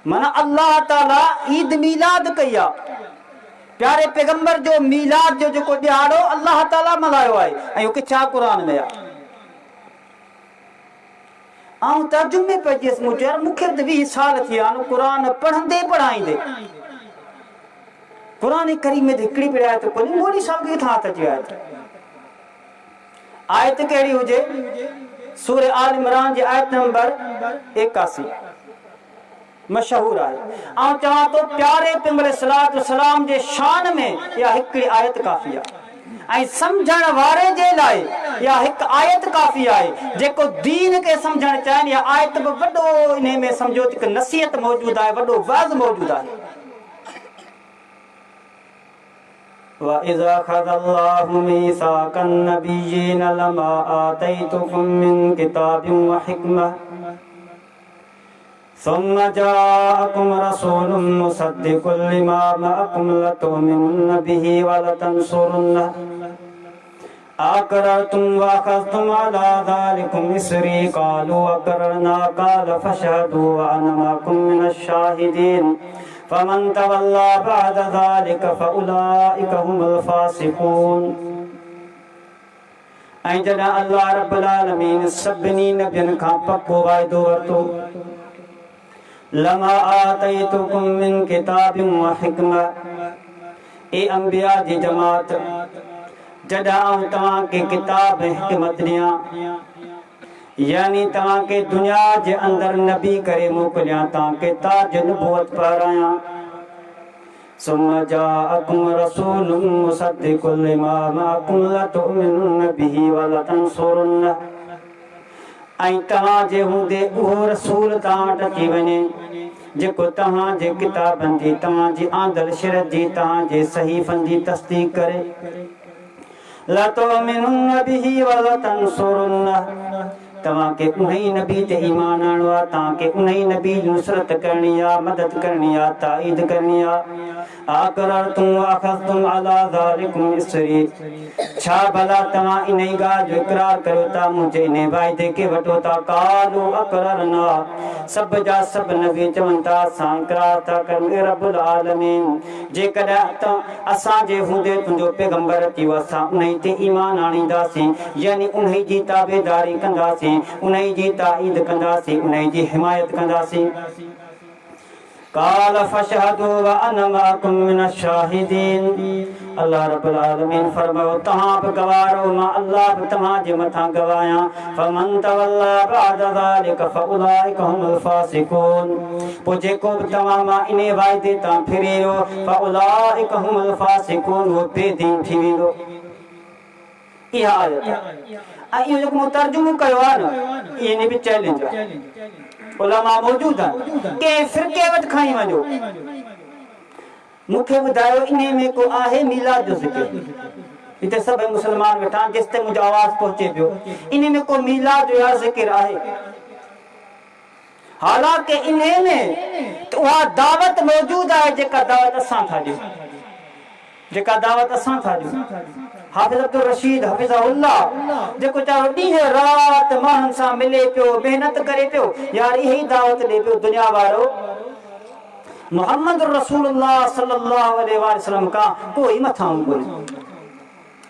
माना अल्लाह ताला ईद मिलाद कई आहे। प्यारे पैगंबर जो मिलाद जो जेको ॾियारो अल्लाह ताला मल्हायो आहे ऐं उहो किथे कुरान में आहे। आऊं तर्जुमे पे जिस मूं यार मूंखे त 20 साल थी विया आहिनि कुरान पढ़ंदे पढ़ाईंदे। कुरान करीम में हिकिड़ी बि आयत कोन्हे, मोली साहब खे किथां अची आयत आयत कहिड़ी हुजे, सूरे आल इमरान जी आयत नंबर 81 मशहूर आहे। ऐं चवां तो प्यारे पैगंबर सलात सलाम जे शान में या हिकिड़ी आयत काफ़ी आहे ऐं समझण वारे जे लाइ या हिकु आयत काफ़ी आहे। जेको दीन खे समझण चाहिनि या आयत बि वॾो इन में समझो त नसीहत मौजूद आहे, वॾो वाज़ मौजूद आहे। वइज़ा अख़ज़ल्लाहु मीसाक़न नबिय्यीन लमा आतैतुकुम मिन किताबिन व हिकमह सुम्मा जाअकुम रसूलुम मुसद्दिकुल लिमा मअकुम लतुमिनुन्न बिही व लतंसुरुन्नह अक़ररतुम व अख़ज़्तुम अला ज़ालिकुम इसरी क़ालू अक़ररना क़ाल फशहदू व अना मअकुम मिनश शाहिदीन फमन तवल्ला बअद ज़ालिक फउलाइका हुमुल फ़ासिक़ून। ऐं जॾहिं अल्लाह रब्बुल आलमीन सभिनी नबियनि खां पको वाइदो वरितो, लमा आतैतुकुम मिन किताबिन व हिकमह, ए अंबिया जी जमात जॾहिं आऊं तव्हांखे किताब ऐं हिकमत ॾियां, यानी तव्हांखे दुनिया जे अंदरि नबी करे मोकिलियां, तव्हांखे ताज नबूवत पारायां। सुम्मा जाअकुम रसूलुम मुसद्दिकुल लिमा मअकुम लतुमिनुन्न बिही व लतंसुरुन्नह, ऐं तव्हांजे हूंदे उहो रसूल तव्हां वटि अची वञे जेको तव्हांजे किताबनि जी, तव्हांजी आंदल शिरत जी, तव्हांजे सहीफ़नि जी तस्दीक़ करे। लतुमिनुन्न बिही व लतंसुरुन्नह, तव्हांखे उन्ही नबी ते ईमान आणो आहे, तव्हांखे उन्ही नबी जी नुसरत करणी आहे, मदद करणी आहे, ताईद करणी आहे। अक़ररतुम व अख़ज़्तुम अला ज़ालिकुम इसरी, छा भला तव्हां इन ई ॻाल्हि जो इक़रार करियो था, मुंहिंजे इन वाइदे खे वठो था। क़ालू अक़ररना, सभ जा सभ नबी चवनि था असां इक़रार था कयूं। ए रब्बुल आलमीन, जेकॾहिं असांजे हूंदे तुंहिंजो पैगंबर अची वियो असां उन्ही ते ईमान आणींदासीं, यानी उन्ही जी ताबेदारी कंदासीं, उन्ही जी ताईद कंदासीं, उन्ही जी हिमायत कंदासीं। क़ाल फशहदू व अना मअकुम मिनश शाहिदीन, अल्लाह रब्बुल आलमीन फरमायो तव्हां बि गवाह रहो, मां अल्लाह बि तव्हांजे मथां गवाहियां। फमन तवल्ला बअद ज़ालिक फउलाइका हुमुल फ़ासिक़ून, पोइ जेको बि तव्हां मां इन वाइदे तां फिरे वियो फउलाइका हुमुल फ़ासिक़ून, उहो बेदीन थी वेंदो। इहा आयत ऐं इहो जेको मूं तर्जुमो कयो आहे न, इन बि चैलेंज आहे। उलमा मौजूद आहिनि, कंहिं फ़िरके वटि खणी वञो, मूंखे ॿुधायो इन में को आहे मिलाद जो ज़िक्र। हिते सभई मुस्लमान वेठा आहिनि, जेसिताईं मुंहिंजो आवाज़ पहुचे पियो, इन में को मिलाद जो ज़िक्र आहे? हालांकि इन में त उहा दावत मौजूद आहे जेका दावत असां था ॾियूं, जेका दावत असां था ॾियूं। हाफ़िज़ अब्दुल रशीद हफ़िज़हुल्लाह जेको चाहे ॾींहं राति माण्हुनि सां मिले पियो, महिनत करे पियो, यार इहा ई दावत ॾे पियो दुनिया वारो मुहम्मद रसूलुल्लाह सल्लल्लाहु अलैहि वसल्लम खां कोई मथां कोन्हे,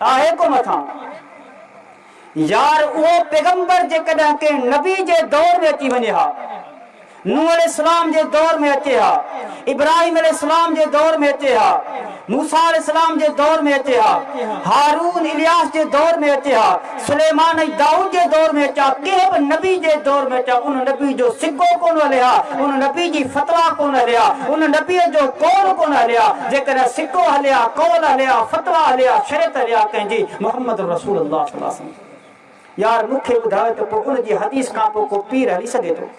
आहे को मथां? यार उहो पैगंबर जेकॾहिं के नबी जे दौर में अची वञे हा, नूह अलैहिस्सलाम जे दौर में अचे हा, इब्राहिम अलैहिस्सलाम जे दौर में अचे हा, मूसा अलैहिस्सलाम जे दौर में अचे हा, हारून इलियास जे दौर में अचे हा, सुलेमान ऐं दाऊद जे दौर में अचा, कंहिं बि नबी जे दौर में अचा उन नबी जो सिक्को कोन हले हा, उन नबी जी फतवा कोन हले हा, उन नबीअ जो कौल कोन हले हा। जेकॾहिं सिक्को हले हा, कौल हले हा, फतवा हले हा, शरीयत हले हा कंहिंजी मुहम्मद रसूलुल्लाह सल्लल्लाहु अलैहि वसल्लम। यार मूंखे ॿुधायो त पोइ उन जी हदीस खां पोइ को पीर हली सघे थो,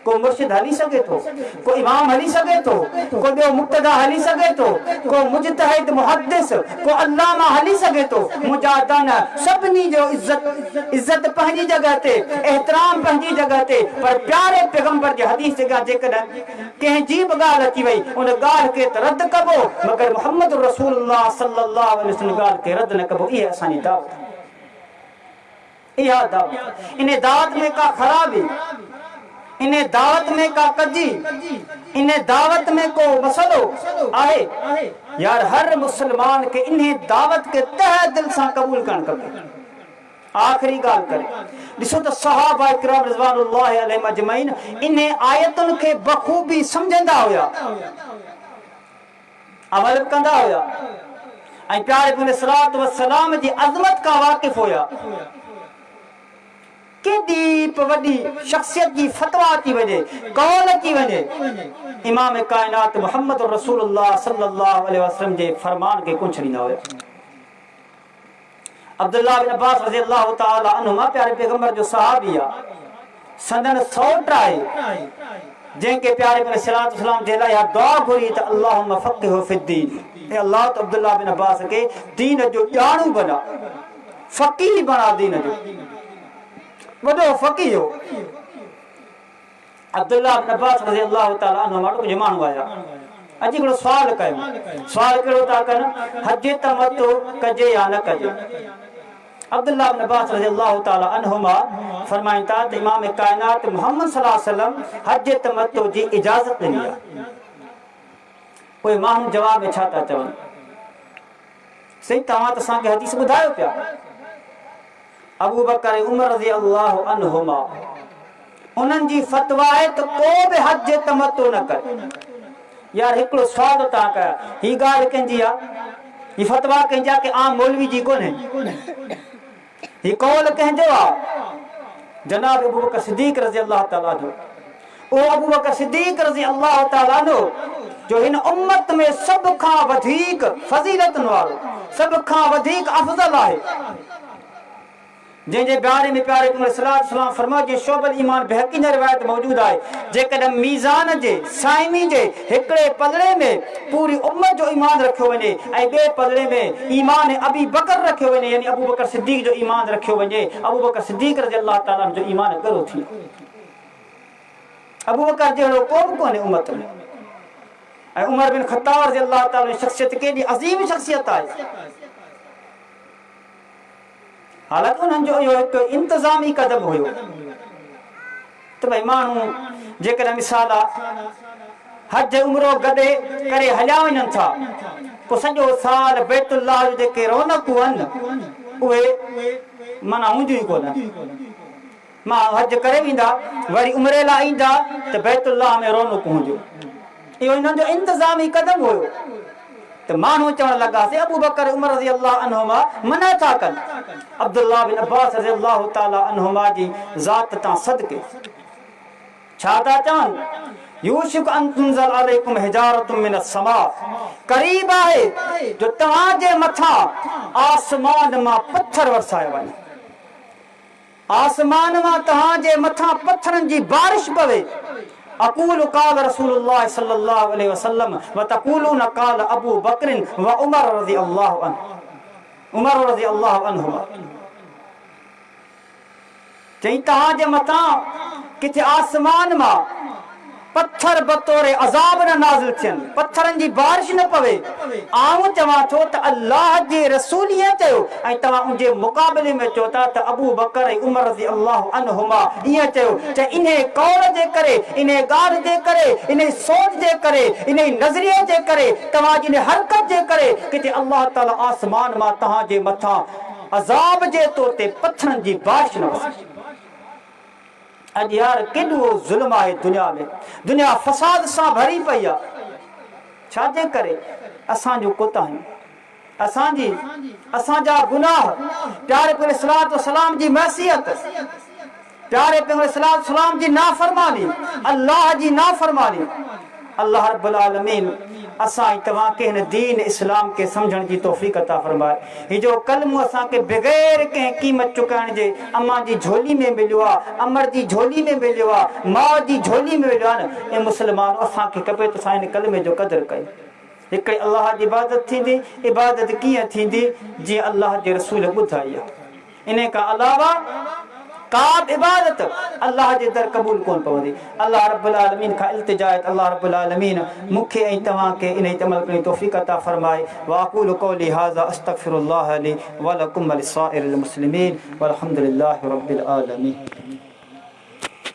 को मुर्शिद हली सघे थो, को इमाम हली सघे थो, को ॿियो मुक्तदा हली सघे थो, को मुजतहिद मुहद्दिस, को अल्लामा हली सघे थो? मुजाहिदान सभिनी जो इज्जत पंहिंजी जॻह ते, एहतराम पंहिंजी जॻह ते, पर प्यारे पैगंबर जे हदीस जॻह जेकॾहिं कंहिंजी बि ॻाल्हि अची वई उन ॻाल्हि खे त रद्द कबो, मगर मुहम्मद रसूलुल्लाह सल्लल्लाहु अलैहि वसल्लम ॻाल्हि खे रद्द न कबो। इहा असांजी दावत, इहा दावत। इन दावत में का ख़राबी, इन दावत में का कजी, इन दावत में को मसलो आहे? यार हर मुसलमान के इन दावत के तह दिल से कबूल करण खपे। आखिरी गाल करे ॾिसो त सहाबा इकराम रिज़वानुल्लाहि अलैहिम अजमईन इन आयतुनि खे बखूबी समझंदा हुया, अमल कंदा हुया ऐं प्यारे नबी सल्लल्लाहु अलैहि वसल्लम जी अज़मत का वाक़िफ़ हुया। केॾी वॾी शख्सियत जी फतवा अची वञे, कौल अची वञे, इमाम कायनात मुहम्मद रसूलुल्लाह सल्लल्लाहु अलैहि वसल्लम जे फरमान खे कोन छॾींदा हुया। अब्दुल्लाह बिन अब्बास रज़ियल्लाहु ताला अन्हुमा प्यारे पैगंबर जो सहाबी आहे, संदन सौट आहे, जंहिंखे प्यारे नबी सल्लल्लाहु अलैहि वसल्लम जे लाइ दुआ घुरी त अल्लाहुम्मा फ़क़िहु फ़िद्दीन, हे अल्लाह त अब्दुल्लाह बिन अब्बास खे दीन जो ॼाणू बना, फ़क़ीह बना, दीन जो वॾो फ़क़ीह हो। अब्दुल्लाह बिन अब्बास रज़ियल्लाहु ताला अन्हुमा कुझु माण्हू आया, अॼु हिकिड़ो सुवाल कयो। सुवाल कहिड़ो था कनि? हज तमत्तु कजे या न कजे? अब्दुल्लाह बिन अब्बास रज़ियल्लाहु ताला अन्हुमा फरमाइनि था त इमाम कायनात मुहम्मद सल्लल्लाहु अलैहि वसल्लम हज तमत्तु जी इजाज़त ॾिनी आहे। उहे माण्हू जवाब में छा था चवनि? सही, तव्हां त असांखे हदीस ॿुधायो पिया, अबू बकर उमर रज़ियल्लाहु अन्हुमा उन्हनि जी फतवा आहे त को बि हज तमत्तु न करे। यार हिकिड़ो सवाल था कया, ही ॻाल्हि कंहिंजी आहे? ही फतवा कंहिंजी आहे? कि आम मौलवी जी कोन्हे, ही कौल कंहिंजो आहे? जनाब अबू बकर सिद्दीक़ रज़ियल्लाहु ताला अन्हु। ओ अबू बकर सिद्दीक़ रज़ियल्लाहु ताला अन्हु जो हिन उम्मत में सभ खां वधीक फज़ीलतुनि वारो, सभ खां वधीक अफ़ज़ल आहे, जंहिंजे बारे में प्यारे नबी सल्लल्लाहु अलैहि वसल्लम फरमायो जे शोबल ईमान बहकी जी रिवायत मौजूद आहे, जेकॾहिं मीज़ान जे साइमी जे हिकिड़े पलड़े में पूरी उम्मत जो ईमान रखियो वञे ऐं ॿिए पलड़े में ईमान अबी बकर रखियो वञे, यानी अबू बकर सिद्दीक़ जो ईमान रखियो वञे, अबू बकर सिद्दीक़ रज़ियल्लाहु ताला जो ईमान ॻरो थी। अबू बकर जहिड़ो को बि कोन्हे उम्मत में। ऐं उमर बिन ख़त्ताब रज़ियल्लाहु ताला जी शख़्सियत केॾी अज़ीम शख़्सियत आहे। हालांकि उन्हनि जो इहो हिकु इंतज़ामी कदम हुयो त भई माण्हू जेकॾहिं मिसाल आहे हज उमरो गॾे करे हलिया वञनि था, पोइ सॼो साल बैतुल्लाह जो जेके रौनकूं आहिनि उहे माना हूंदियूं ई कोन। मां हज करे वेंदा, वरी उमरे लाइ ईंदा त बैतुल्लाह में रौनकूं हूंदियूं। इहो हिननि जो इंतज़ामी कदम हुयो। त माण्हू चवण लॻा से अबू बकर उमर रज़ियल्लाहु अन्हुमा मना था कनि, अब्दुल्लाह बिन अब्बास रज़ियल्लाहु ताला अन्हुमा जी ज़ात तां सदके छा था चवनि? यूशिक अन तुनज़ल अलैकुम हिजारतुम मिनस समा, क़रीब आहे जो तव्हांजे मथां आसमान मां पत्थर वरसाया वञे, आसमान मां तव्हांजे मथां पत्थरनि जी बारिश पवे। अक़ूलु क़ाल रसूलुल्लाह सल्लल्लाहु अलैहि वसल्लम व तक़ूलून क़ाल अबू बकर व उमर रज़ियल्लाहु अन्हु, उमर रज़ियल्लाहु अन्हुमा चई तव्हांजे मथां किथे आसमान मां पत्थर बतौरे अज़ाब न नाज़िल थियनि, पत्थरनि जी बारिश न पवे। आऊं चवां थो त अल्लाह जे रसूल ईअं चयो ऐं तव्हां उनजे मुक़ाबले में चओ था त अबू बकर ऐं उमर रज़ियल्लाहु अन्हुमा ईअं चयो। त इन कौल जे करे, इन ॻाल्हि जे करे, इन सोच जे करे, इन नज़रिये जे करे, तव्हांजी इन हरकत जे करे किथे अल्लाह ताला आसमान मां तव्हांजे मथां अज़ाब जे तौर ते पत्थरनि जी बारिश न वसे। अज यार केॾो ज़ुल्म आहे दुनिया में, दुनिया फसाद सां भरी पई आहे। छाजे करे? असांजो कोताहियूं, असांजा गुनाह, प्यारे पैगंबर सलातो सलाम जी मैसियत, प्यारे पैगंबर सलातो सलाम जी नाफरमानी, अल्लाह जी नाफरमानी। अल्लाह रब्बुल आलमीन असां तव्हां के हिन दीन इस्लाम के समझण जी तौफीक अता फरमाए। ही जो कलमो असां के बगैर कंहिं क़ीमत चुकाइण जे अम्मा जी झोली में मिलियो आहे, अमर जी झोली में मिलियो आहे, माउ जी झोली में मिलियो आहे न। ए मुस्लमान, असां खे खपे त असां हिन कलमे जो क़दुरु कयूं। हिकिड़े अल्लाह जी इबादत थींदी, इबादत कीअं थींदी? जीअं अल्लाह जे रसूल ॿुधाई आहे। इन खां अलावा का बि इबादत अल्लाह जे दर क़बूल कोन पवंदी। अल्लाह रब्बुल आलमीन खां इल्तिजा आहे त अल्लाह रब्बुल आलमीन मूंखे ऐं तव्हां खे इन ते अमल करण जी तौफ़ीक़ अता फरमाए। वाक़ूलु क़ौली हाज़ा अस्तग़फ़िरुल्लाह ली व लकुम व लिसाइरिल मुस्लिमीन वल्हम्दुलिल्लाहि रब्बिल आलमीन।